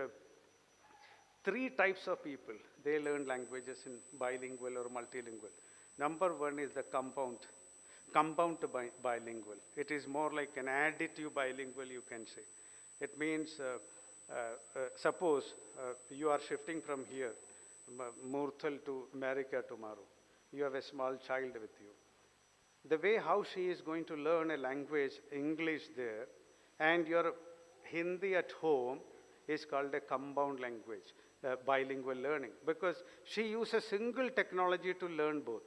3 types of people, they learn languages in bilingual or multilingual. Number 1 is the compound bilingual. It is more like an additive bilingual, you can say. It means, suppose you are shifting from here, Murthal to America tomorrow. You have a small child with you. The way how she is going to learn a language, English there, and your Hindi at home is called a compound language, bilingual learning, because she uses single technology to learn both.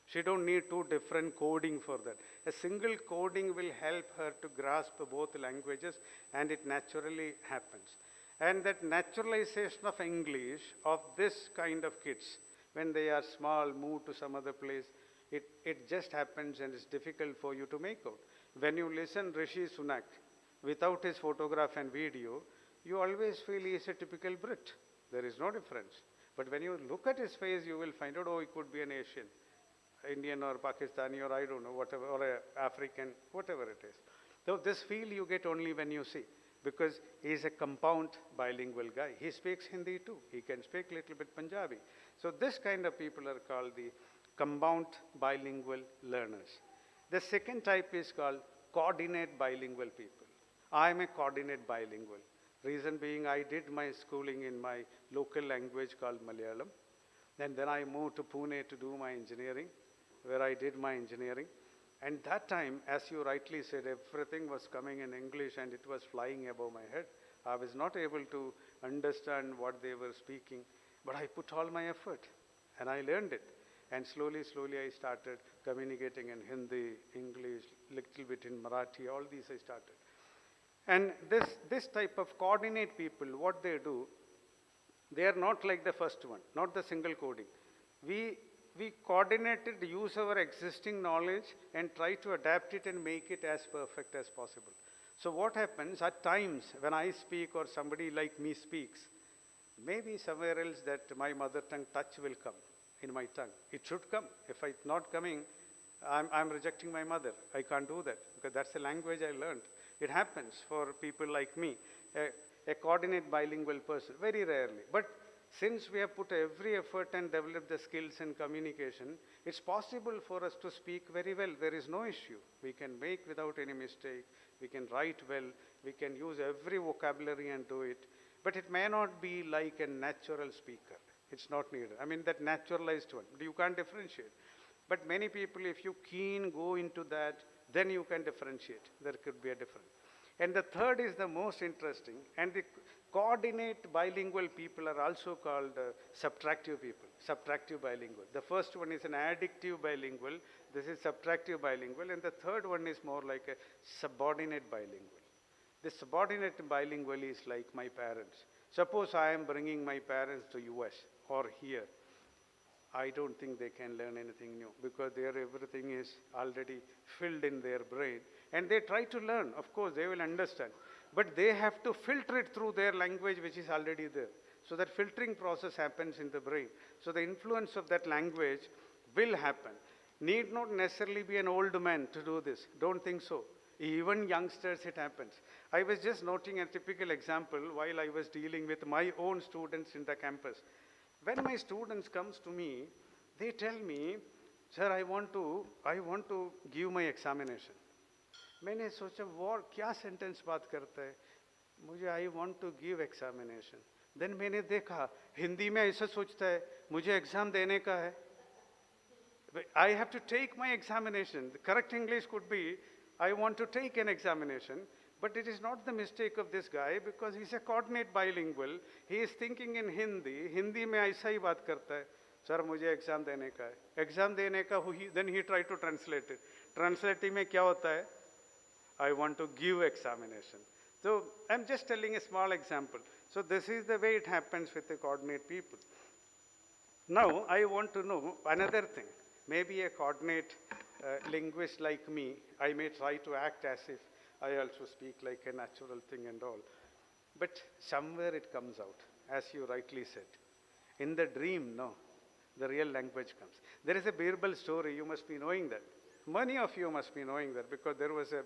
She don't need 2 different coding for that. A single coding will help her to grasp both languages, and it naturally happens. And that naturalization of English of this kind of kids, when they are small, move to some other place, it just happens, and it's difficult for you to make out. When you listen Rishi Sunak, without his photograph and video, you always feel he is a typical Brit. There is no difference. But when you look at his face, you will find out, oh, he could be an Asian, Indian or Pakistani, or I don't know, whatever, or a African, whatever it is. So this feel you get only when you see, because he is a compound bilingual guy. He speaks Hindi too. He can speak a little bit Punjabi. So this kind of people are called the compound bilingual learners. The second type is called coordinate bilingual people. I am a coordinate bilingual. Reason being, I did my schooling in my local language called Malayalam. And then I moved to Pune to do my engineering, where I did my engineering. And that time, as you rightly said, everything was coming in English and it was flying above my head. I was not able to understand what they were speaking, but I put all my effort and I learned it. And slowly, slowly I started communicating in Hindi, English, little bit in Marathi, all these I started. And this type of coordinate people, what they do, they are not like the first one, not the single coding. We coordinated, use our existing knowledge and try to adapt it and make it as perfect as possible. So what happens at times when I speak or somebody like me speaks, maybe somewhere else that my mother tongue touch will come in my tongue. It should come. If it's not coming, I'm rejecting my mother. I can't do that because that's the language I learned. It happens for people like me, a coordinate bilingual person, very rarely. But since we have put every effort and developed the skills in communication, it's possible for us to speak very well. There is no issue. We can make without any mistake. We can write well. We can use every vocabulary and do it. But it may not be like a natural speaker. It's not needed. I mean, that naturalized one. You can't differentiate. But many people, if you go into that, then you can differentiate. There could be a difference. And the third is the most interesting. And the coordinate bilingual people are also called subtractive people, subtractive bilingual. The first one is an additive bilingual. This is subtractive bilingual. And the third one is more like a subordinate bilingual. The subordinate bilingual is like my parents. Suppose I am bringing my parents to US or here. I don't think they can learn anything new because everything is already filled in their brain. And they try to learn. Of course, they will understand. But they have to filter it through their language which is already there. So that filtering process happens in the brain. So the influence of that language will happen. Need not necessarily be an old man to do this. Don't think so. Even youngsters, it happens. I was just noting a typical example while I was dealing with my own students in the campus. When my students comes to me, they tell me, sir, I want to give my examination. मैंने सोचा वो क्या sentence बात करता है, मुझे I want to give examination. Then मैंने देखा हिंदी में ऐसा सोचता है मुझे एग्जाम देने का है. I have to take my examination. The correct English could be, I want to take an examination, but it is not the mistake of this guy because he's a coordinate bilingual. He is thinking in Hindi. Hindi में ऐसा ही बात करता है, sir मुझे exam देने का है. Exam देने का then he tried to translate it. Translating में क्या होता है? I want to give examination. So I'm just telling a small example. So this is the way it happens with the coordinate people. Now I want to know another thing. Maybe a coordinate linguist like me, I may try to act as if I also speak like a natural thing and all. But somewhere it comes out, as you rightly said. In the dream, no, the real language comes. There is a Birbal story, you must be knowing that. Many of you must be knowing that because there was a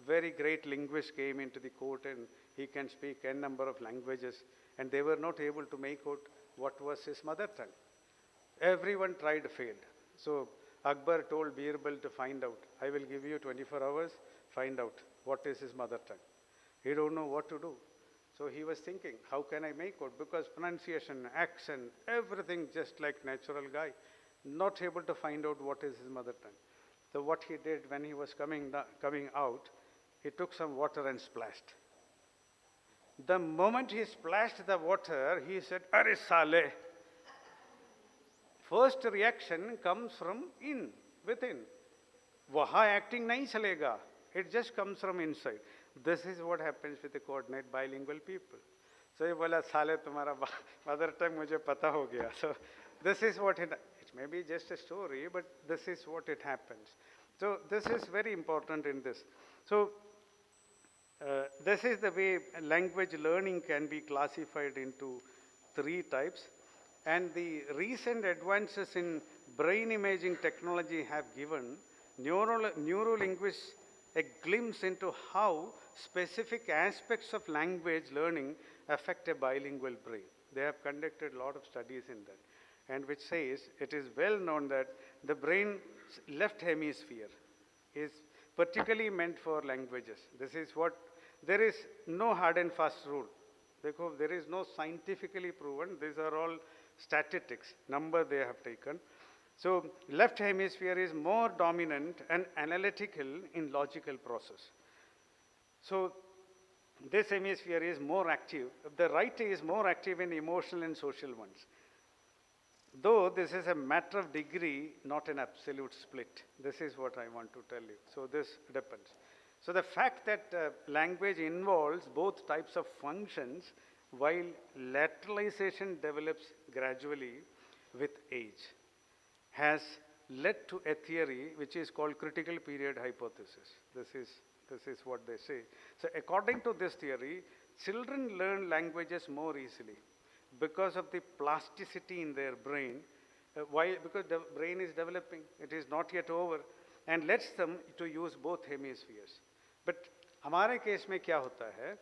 very great linguist came into the court and he can speak n number of languages and they were not able to make out what was his mother tongue. Everyone tried, failed. So Akbar told Birbal to find out. I will give you 24 hours, find out what is his mother tongue. He don't know what to do. So he was thinking, how can I make out? Because pronunciation, accent, everything just like natural guy. Not able to find out what is his mother tongue. So what he did when he was coming out, he took some water and splashed. The moment he splashed the water, he said, "Arey Saleh." First reaction comes from within. Waha acting nahi chalega. It just comes from inside. This is what happens with the coordinate bilingual people. So he bola, "Saleh, tumhara mother tongue mujhe pata ho gaya." So this is what it may be just a story, but this is what it happens. So this is very important in this. So this is the way language learning can be classified into 3 types. And the recent advances in brain imaging technology have given neurolinguists a glimpse into how specific aspects of language learning affect a bilingual brain. They have conducted a lot of studies in that, and which says it is well known that the brain's left hemisphere is particularly meant for languages. This is what, there is no hard and fast rule. Because there is no scientifically proven, these are all statistics, number they have taken. So left hemisphere is more dominant and analytical in logical process. So this hemisphere is more active. The right is more active in emotional and social ones. Though this is a matter of degree, not an absolute split. This is what I want to tell you. So this depends. So the fact that language involves both types of functions while lateralization develops gradually with age has led to a theory which is called critical period hypothesis. This is what they say. So according to this theory, children learn languages more easily because of the plasticity in their brain. Why? Because the brain is developing, it is not yet over, and lets them to use both hemispheres. But हमारे case में क्या होता है,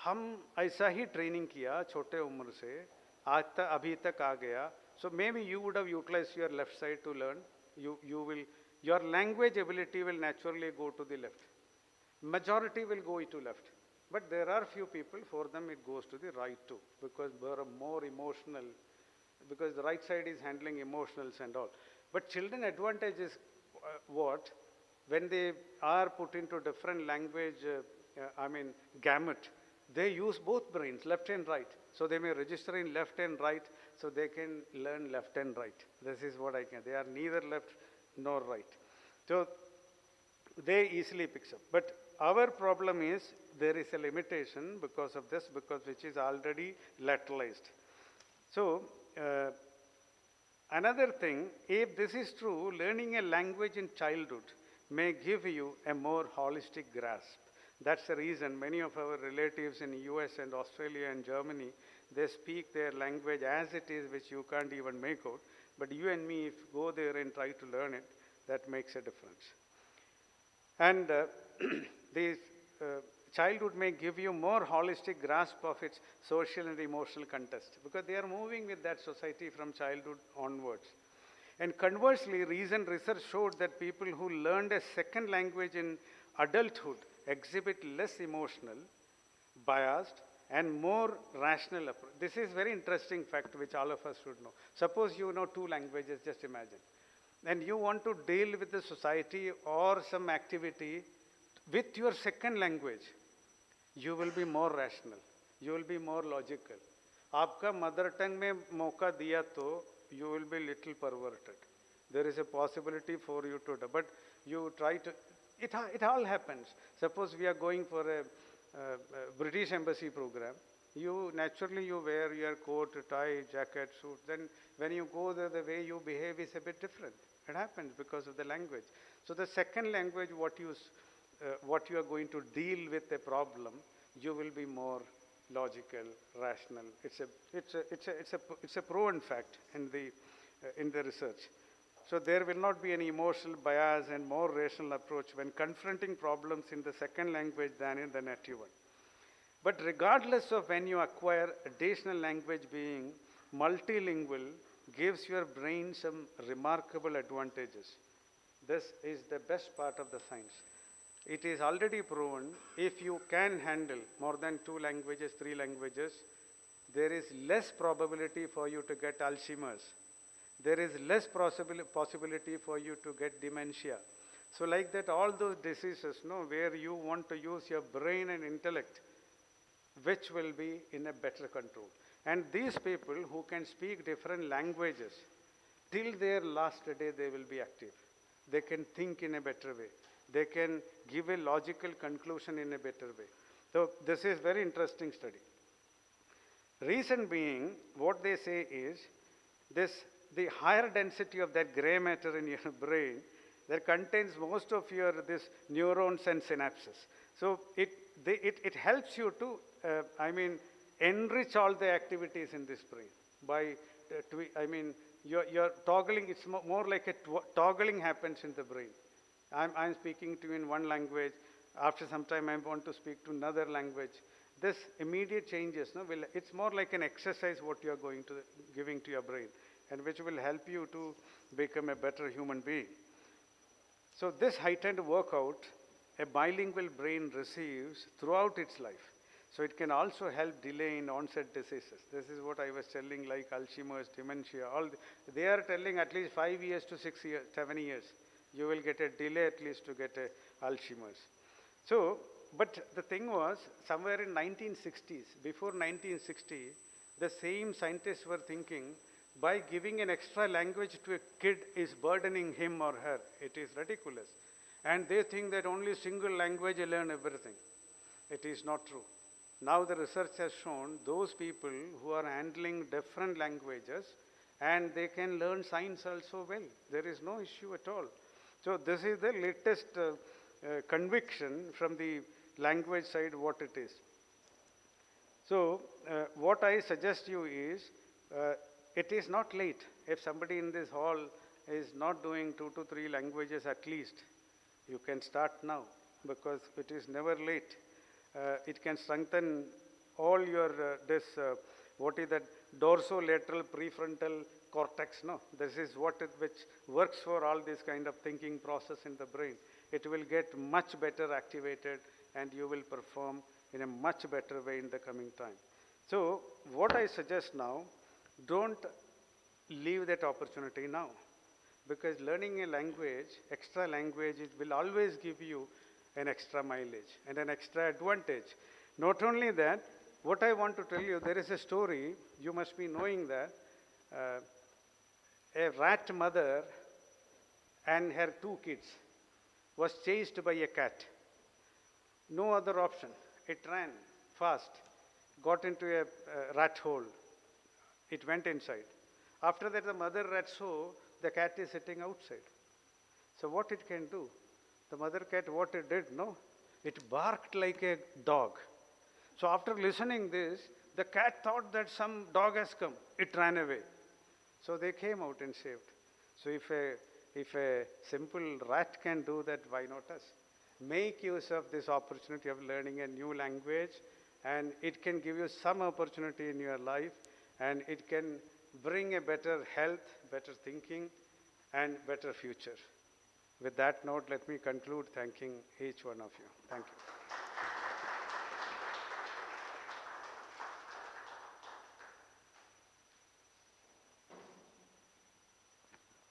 हम ऐसा ही training किया छोटे उम्र से आज तक अभी तक आ गया. So maybe you would have utilized your left side to learn. Your language ability will naturally go to the left. Majority will go to left. But there are few people, for them it goes to the right too, because they are more emotional, because the right side is handling emotionals and all. But children advantage is what? When they are put into different language, gamut, they use both brains, left and right. So they may register in left and right, so they can learn left and right. This is what I can. They are neither left nor right. So they easily picks up. But our problem is there is a limitation because of this, because which is already lateralized. So another thing, if this is true, learning a language in childhood may give you a more holistic grasp. That's the reason many of our relatives in US and Australia and Germany, they speak their language as it is, which you can't even make out. But you and me, if go there and try to learn it, that makes a difference. And the childhood may give you more holistic grasp of its social and emotional context because they are moving with that society from childhood onwards. And conversely, recent research showed that people who learned a second language in adulthood exhibit less emotional, biased, and more rational approach. This is very interesting fact which all of us should know. Suppose you know 2 languages, just imagine. And you want to deal with the society or some activity with your second language, you will be more rational, you will be more logical. आपका mother tongue में मौका दिया तो you will be little perverted. There is a possibility for you to do, but you try to, it all happens. Suppose we are going for a British embassy program, you naturally you wear your coat, tie, jacket, suit, then when you go there, the way you behave is a bit different. It happens because of the language. So the second language, what you are going to deal with a problem, you will be more logical, rational. It's a proven fact in the research. So there will not be any emotional bias and more rational approach when confronting problems in the second language than in the native one. But regardless of when you acquire additional language, being multilingual gives your brain some remarkable advantages. This is the best part of the science. It is already proven if you can handle more than 2 languages, 3 languages, there is less probability for you to get Alzheimer's. There is less possibility for you to get dementia. So like that, all those diseases, where you want to use your brain and intellect, which will be in a better control. And these people who can speak different languages, till their last day they will be active. They can think in a better way. They can give a logical conclusion in a better way. So this is very interesting study. Reason being, what they say is, the higher density of that gray matter in your brain that contains most of your neurons and synapses. So it helps you to, enrich all the activities in this brain by, you're toggling, it's more like a toggling happens in the brain. I'm speaking to you in one language, after some time I want to speak to another language. This immediate changes, it's more like an exercise what you are giving to your brain, and which will help you to become a better human being. So this heightened workout, a bilingual brain receives throughout its life. So it can also help delay in onset diseases. This is what I was telling, like Alzheimer's, dementia, they are telling at least 5 years to 6 years, 7 years. You will get a delay at least to get a Alzheimer's. So, but the thing was, somewhere in 1960s, before 1960, the same scientists were thinking, by giving an extra language to a kid is burdening him or her. It is ridiculous. And they think that only single language will learn everything. It is not true. Now the research has shown those people who are handling different languages, and they can learn science also well. There is no issue at all. So this is the latest conviction from the language side, what it is. So what I suggest you is, it is not late. If somebody in this hall is not doing 2 to 3 languages at least, you can start now, because it is never late. It can strengthen all your, what is that, dorsolateral prefrontal cortex, This is which works for all this kind of thinking process in the brain. It will get much better activated, and you will perform in a much better way in the coming time. So what I suggest now, don't leave that opportunity now, because learning a language, extra language, it will always give you an extra mileage and an extra advantage. Not only that, what I want to tell you, there is a story, you must be knowing that, a rat mother and her 2 kids was chased by a cat. No other option. It ran fast, got into a rat hole. It went inside. After that, the mother rat saw the cat is sitting outside. So what it can do? The mother cat, what it did, it barked like a dog. So after listening this, the cat thought that some dog has come. It ran away. So they came out and saved. So if a simple rat can do that, why not us? make use of this opportunity of learning a new language, and it can give you some opportunity in your life, and it can bring a better health, better thinking, and better future. With that note, let me conclude thanking each one of you. Thank you.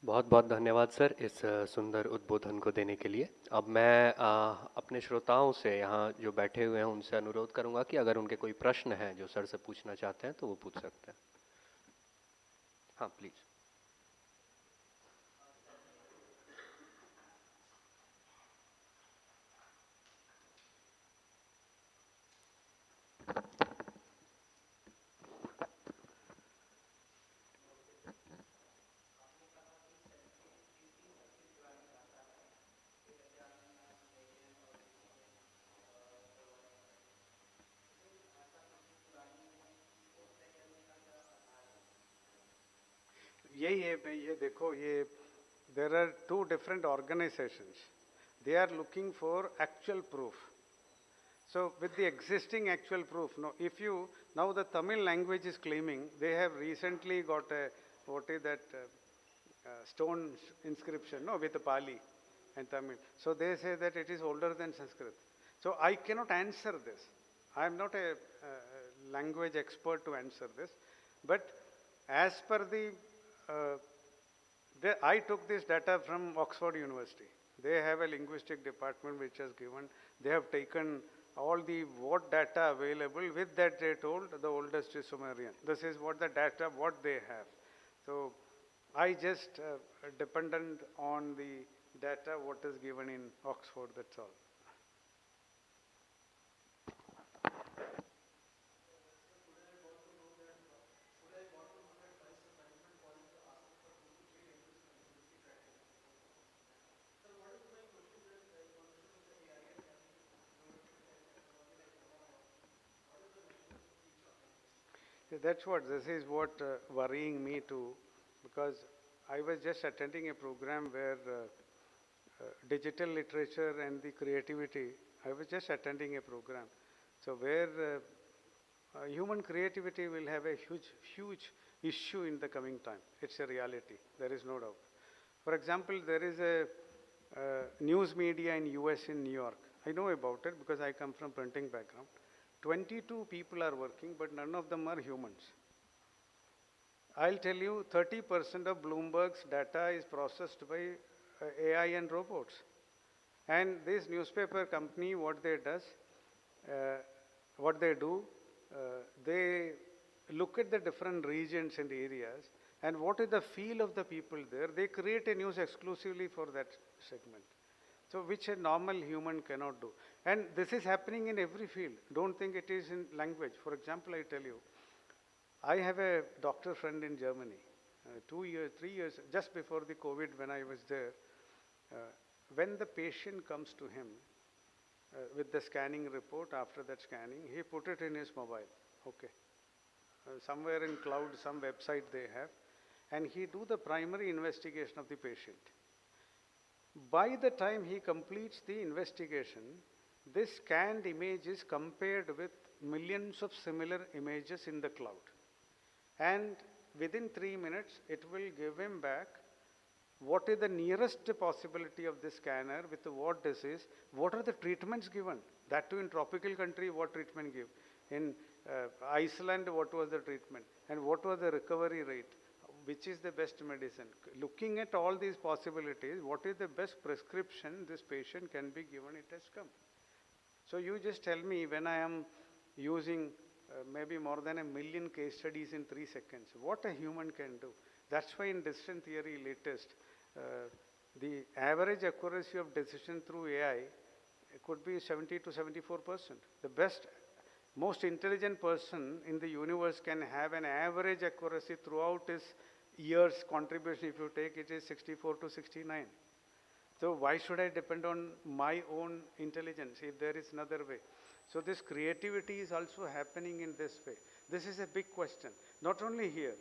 बहुत बहुत धन्यवाद sir इस सुंदर उद्बोधन को देने के लिए। अब मैं अपने श्रोताओं से यहाँ जो बैठे हुए हैं उनसे अनुरोध करूँगा कि अगर उनके कोई प्रश्न हैं जो सर से पूछना चाहते हैं तो वो पूछ सकते हैं। हाँ प्लीज़। ये देखो, ये there are two different organizations. They are looking for actual proof. So with the existing actual proof, if you, now the Tamil language is claiming, they have recently got a, what is that, stone inscription, with the Pali and Tamil. So they say that it is older than Sanskrit. So I cannot answer this. I am not a language expert to answer this. But as per I took this data from Oxford University. They have a linguistic department which has given, they have taken all the what data available. With that they told the oldest is Sumerian. This is what the data, what they have. So I just dependent on the data what is given in Oxford, that's all. That's what, this is what worrying me too, because I was just attending a program where digital literature and the creativity, I was just attending a program. So where human creativity will have a huge issue in the coming time. It's a reality, there is no doubt. For example, there is a news media in US in New York. I know about it because I come from printing background. 22 people are working, but none of them are humans. I'll tell you, 30% of Bloomberg's data is processed by AI and robots. And this newspaper company, what they do, they look at the different regions and areas, and what is the feel of the people there. They create a news exclusively for that segment. So which a normal human cannot do. And this is happening in every field. Don't think it is in language. For example, I tell you, I have a doctor friend in Germany. 2 years, 3 years, just before the COVID when I was there, when the patient comes to him with the scanning report, after that scanning, he put it in his mobile. Okay. Somewhere in cloud, some website they have, and he do the primary investigation of the patient. By the time he completes the investigation, this scanned image is compared with millions of similar images in the cloud. And within 3 minutes, it will give him back what is the nearest possibility of this scanner with what disease, what are the treatments given. That too in tropical country, what treatment give. In Iceland, what was the treatment, and what was the recovery rate. Which is the best medicine? Looking at all these possibilities, what is the best prescription this patient can be given, it has come. So you just tell me, when I am using maybe more than 1 million case studies in 3 seconds, what a human can do. That's why in decision theory latest, the average accuracy of decision through AI could be 70 to 74%. The best, most intelligent person in the universe can have an average accuracy throughout his year's contribution. If you take it, is 64 to 69. So why should I depend on my own intelligence if there is another way? So this creativity is also happening in this way. This is a big question. Not only here,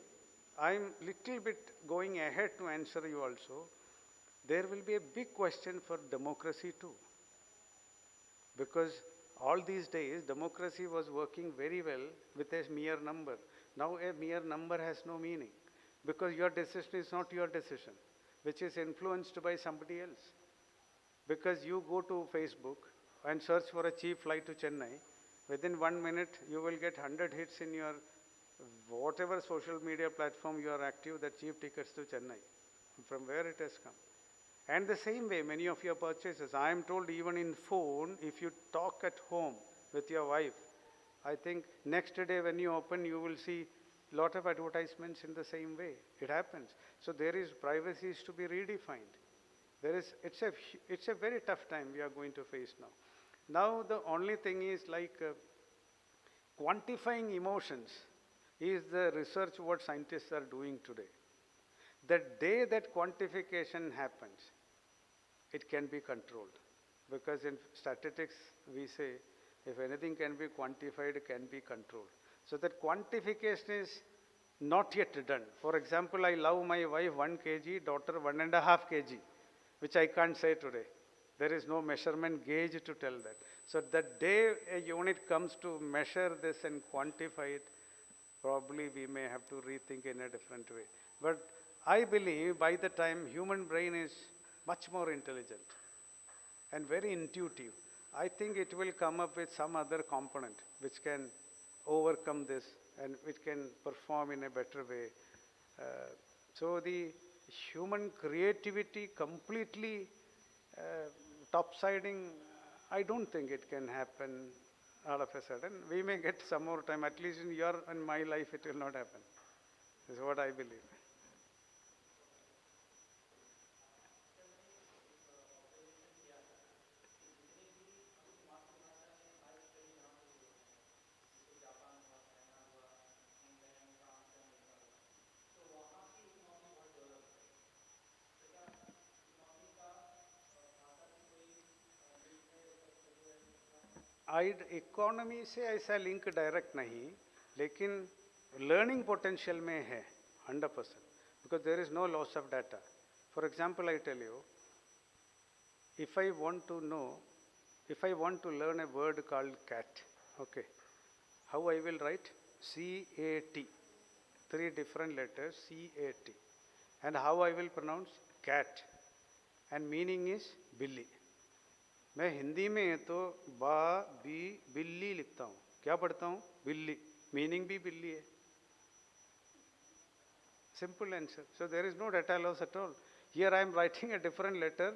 I'm little bit going ahead to answer you also. There will be a big question for democracy too. Because all these days, democracy was working very well with a mere number. Now a mere number has no meaning, because your decision is not your decision, which is influenced by somebody else. Because you go to Facebook and search for a cheap flight to Chennai, within 1 minute you will get 100 hits in your whatever social media platform you are active, that cheap tickets to Chennai, from where it has come. And the same way, many of your purchases, I am told even in phone, if you talk at home with your wife, I think next day when you open, you will see lot of advertisements in the same way. It happens. So there is, privacy is to be redefined. It's a very tough time we are going to face now. Now the only thing is like quantifying emotions is the research what scientists are doing today. The day that quantification happens, it can be controlled. Because in statistics, we say, if anything can be quantified, it can be controlled. So that quantification is not yet done. For example, I love my wife 1 kg, daughter 1.5 kg, which I can't say today. There is no measurement gauge to tell that. So that day a unit comes to measure this and quantify it, probably we may have to rethink in a different way. But I believe by the time human brain is much more intelligent and very intuitive, I think it will come up with some other component which can overcome this and which can perform in a better way. So the human creativity completely topsiding, I don't think it can happen all of a sudden. We may get some more time, at least in your and my life it will not happen. This is what I believe. Economy से ऐसा link direct नहीं, लेकिन learning potential में है 100%, because there is no loss of data. For example, I tell you, if I want to learn a word called cat, okay, how I will write? C-A-T, 3 different letters, C-A-T, and how I will pronounce? Cat, and meaning is बिल्ली. मैं हिंदी में तो बा B बिल्ली लिखता हूँ, क्या पढ़ता हूँ? बिल्ली, मीनिंग भी बिल्ली है. Simple answer. So there is no data loss at all. Here I am writing a different letter,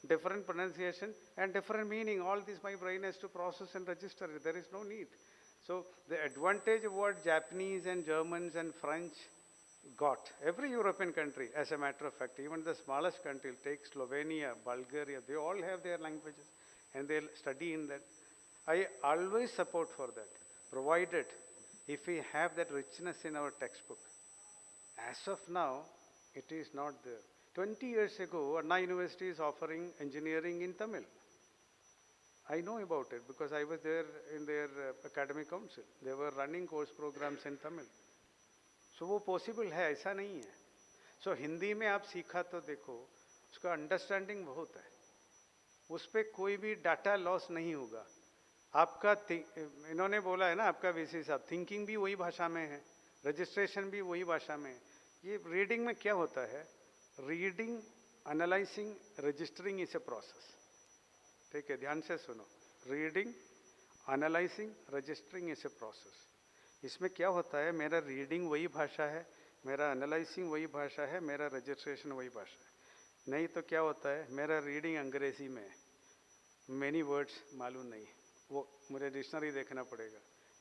different pronunciation and different meaning. All this my brain has to process and register it. There is no need. So the advantage of what Japanese and Germans and French got, every European country, as a matter of fact, even the smallest country, take Slovenia, Bulgaria, they all have their languages and they study in that. I always support for that, provided if we have that richness in our textbook. As of now, it is not there. 20 years ago, Anna University is offering engineering in Tamil. I know about it because I was there in their academic council. They were running course programs in Tamil. So वो possible है, ऐसा नहीं है. So Hindi में आप सीखा तो देखो, उसका अंडरस्टैंडिंग बहुत है. उस पर कोई भी डाटा लॉस नहीं होगा. आपका इन्होंने बोला है ना, आपका वीसी साहब, थिंकिंग भी वही भाषा में है, रजिस्ट्रेशन भी वही भाषा में है. ये रीडिंग में क्या होता है? Reading, analysing, registering is a process. ठीक है, ध्यान से सुनो. Reading, analysing, registering is a process. इसमें क्या होता है? मेरा रीडिंग वही भाषा है, मेरा एनालाइजिंग वही भाषा है, मेरा रजिस्ट्रेशन वही भाषा है. नहीं तो क्या होता है? मेरा रीडिंग अंग्रेजी में है, मैनी वर्ड्स मालूम नहीं, वो मुझे डिक्शनरी देखना पड़ेगा.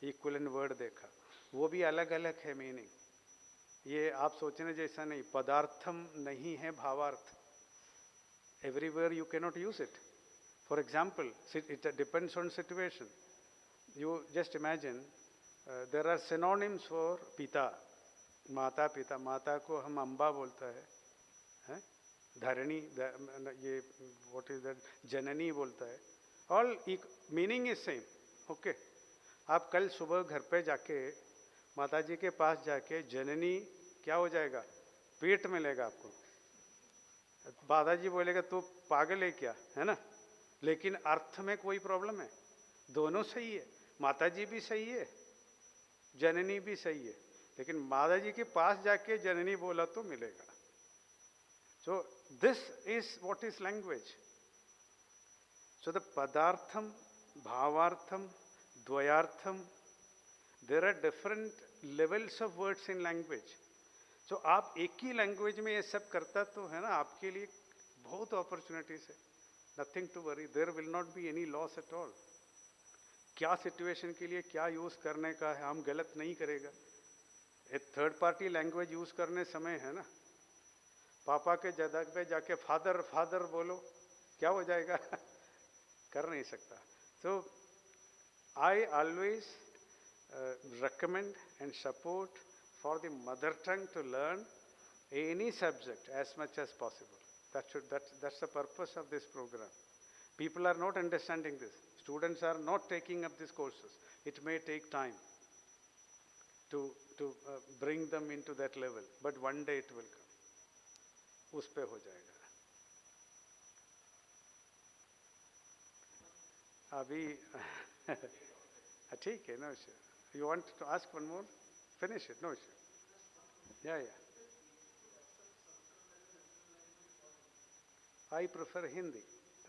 इक्विवेलेंट वर्ड देखा, वो भी अलग अलग है मीनिंग. ये आप सोचने जैसा नहीं. पदार्थम नहीं है भावार्थ. Everywhere you cannot use it. For example, it depends on situation. You just imagine, there are synonyms for pita, mata पिता. माता को हम अम्बा बोलता है, धरणी, ये व्हाट इज दैट, जननी बोलता है. All meaning is same. Okay, आप कल सुबह घर पे जाके माता जी के पास जाके जननी क्या हो जाएगा? पेट में लेगा आपको. दादाजी बोलेगा तो पागल है क्या, है ना? लेकिन अर्थ में कोई प्रॉब्लम है? दोनों सही है, माता जी भी सही है, जननी भी सही है, लेकिन माता जी के पास जाके जननी बोला तो मिलेगा. So this is what is language. So the padartham, bhavartham, dvayartham, there are different levels of words in language. So आप एक ही लैंग्वेज में ये सब करता तो है ना, आपके लिए बहुत अपॉर्चुनिटीज है. Nothing to worry, there will not be any loss at all. क्या सिचुएशन के लिए क्या यूज करने का है, हम गलत नहीं करेगा. एक थर्ड पार्टी लैंग्वेज यूज करने समय है ना, पापा के जगह पे जाके फादर फादर बोलो, क्या हो जाएगा? कर नहीं सकता. So I always recommend and support for the mother tongue to learn any subject as much as possible. That's the purpose of this program. People are not understanding this. Students are not taking up these courses. It may take time to bring them into that level, but one day it will come. उस पे हो जाएगा. अभी ठीक है, no issue. You want to ask one more? Finish it, no issue. Yeah. I prefer Hindi.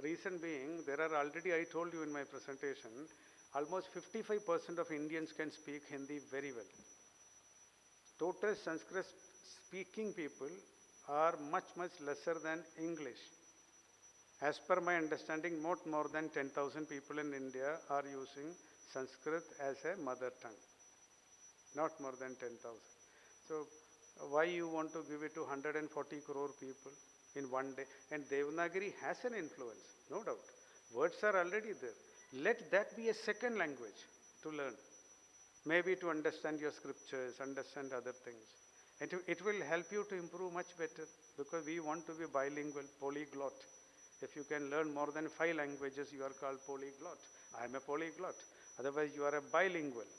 Reason being, there are already, I told you in my presentation, almost 55% of Indians can speak Hindi very well. Total Sanskrit speaking people are much lesser than English. As per my understanding, not more than 10,000 people in India are using Sanskrit as a mother tongue. Not more than 10,000. So why you want to give it to 140 crore people in one day? And Devanagari has an influence, no doubt. Words are already there. Let that be a second language to learn. Maybe to understand your scriptures, understand other things. And it will help you to improve much better, because we want to be bilingual, polyglot. If you can learn more than 5 languages, you are called polyglot. I am a polyglot. Otherwise, you are a bilingual.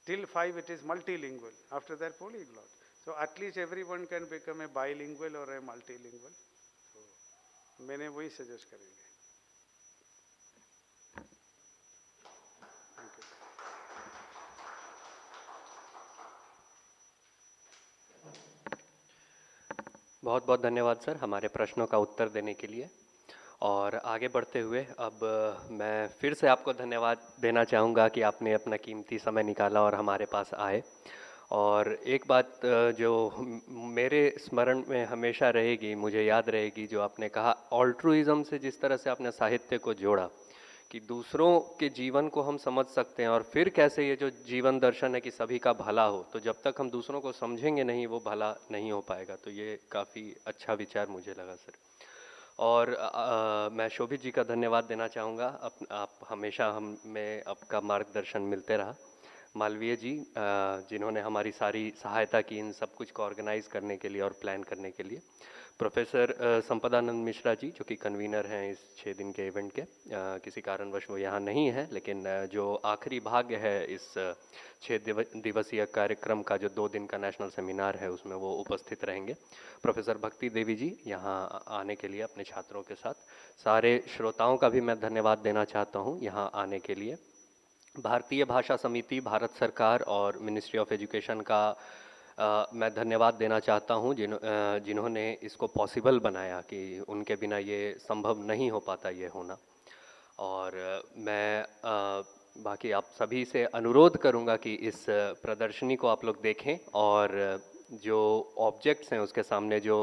Till 5, it is multilingual. After that, polyglot. So at least everyone can become a bilingual or a multilingual. So मैंने वही suggest करेंगे. Thank you. बहुत बहुत धन्यवाद sir हमारे प्रश्नों का उत्तर देने के लिए. और आगे बढ़ते हुए अब मैं फिर से आपको धन्यवाद देना चाहूँगा कि आपने अपना कीमती समय निकाला और हमारे पास आए. और एक बात जो मेरे स्मरण में हमेशा रहेगी, मुझे याद रहेगी, जो आपने कहा ऑल्ट्रुइज्म से जिस तरह से आपने साहित्य को जोड़ा कि दूसरों के जीवन को हम समझ सकते हैं, और फिर कैसे ये जो जीवन दर्शन है कि सभी का भला हो, तो जब तक हम दूसरों को समझेंगे नहीं वो भला नहीं हो पाएगा. तो ये काफ़ी अच्छा विचार मुझे लगा सर. और मैं शोभित जी का धन्यवाद देना चाहूँगा. आप हमेशा हमें आपका मार्गदर्शन मिलते रहा. मालवीय जी जिन्होंने हमारी सारी सहायता की इन सब कुछ को ऑर्गेनाइज करने के लिए और प्लान करने के लिए. प्रोफेसर संपदानंद मिश्रा जी जो कि कन्वीनर हैं इस 6 दिन के इवेंट के, किसी कारणवश वो यहाँ नहीं है, लेकिन जो आखिरी भाग है इस 6 दिवसीय कार्यक्रम का, जो 2 दिन का नेशनल सेमिनार है, उसमें वो उपस्थित रहेंगे. प्रोफेसर भक्ति देवी जी यहाँ आने के लिए अपने छात्रों के साथ. सारे श्रोताओं का भी मैं धन्यवाद देना चाहता हूँ यहाँ आने के लिए. भारतीय भाषा समिति, भारत सरकार और मिनिस्ट्री ऑफ एजुकेशन का मैं धन्यवाद देना चाहता हूँ जिन्होंने इसको पॉसिबल बनाया, कि उनके बिना ये संभव नहीं हो पाता ये होना. और मैं बाकी आप सभी से अनुरोध करूँगा कि इस प्रदर्शनी को आप लोग देखें, और जो ऑब्जेक्ट्स हैं उसके सामने जो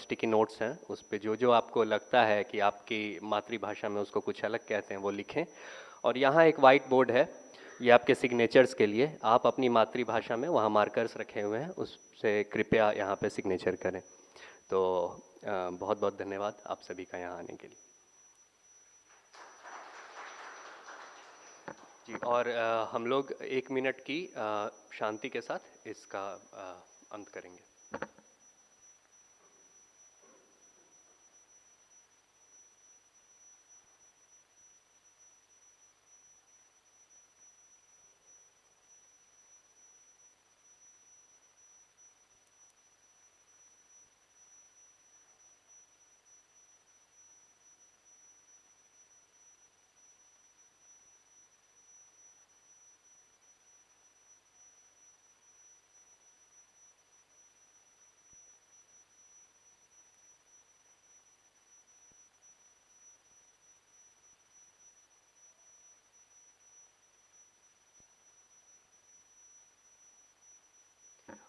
स्टिकी नोट्स हैं उस पे जो आपको लगता है कि आपकी मातृभाषा में उसको कुछ अलग कहते हैं वो लिखें. और यहाँ एक वाइट बोर्ड है, ये आपके सिग्नेचर्स के लिए. आप अपनी मातृभाषा में वहाँ मार्कर्स रखे हुए हैं, उससे कृपया यहाँ पे सिग्नेचर करें. तो बहुत बहुत धन्यवाद आप सभी का यहाँ आने के लिए जी. और हम लोग 1 मिनट की शांति के साथ इसका अंत करेंगे.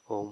ओम।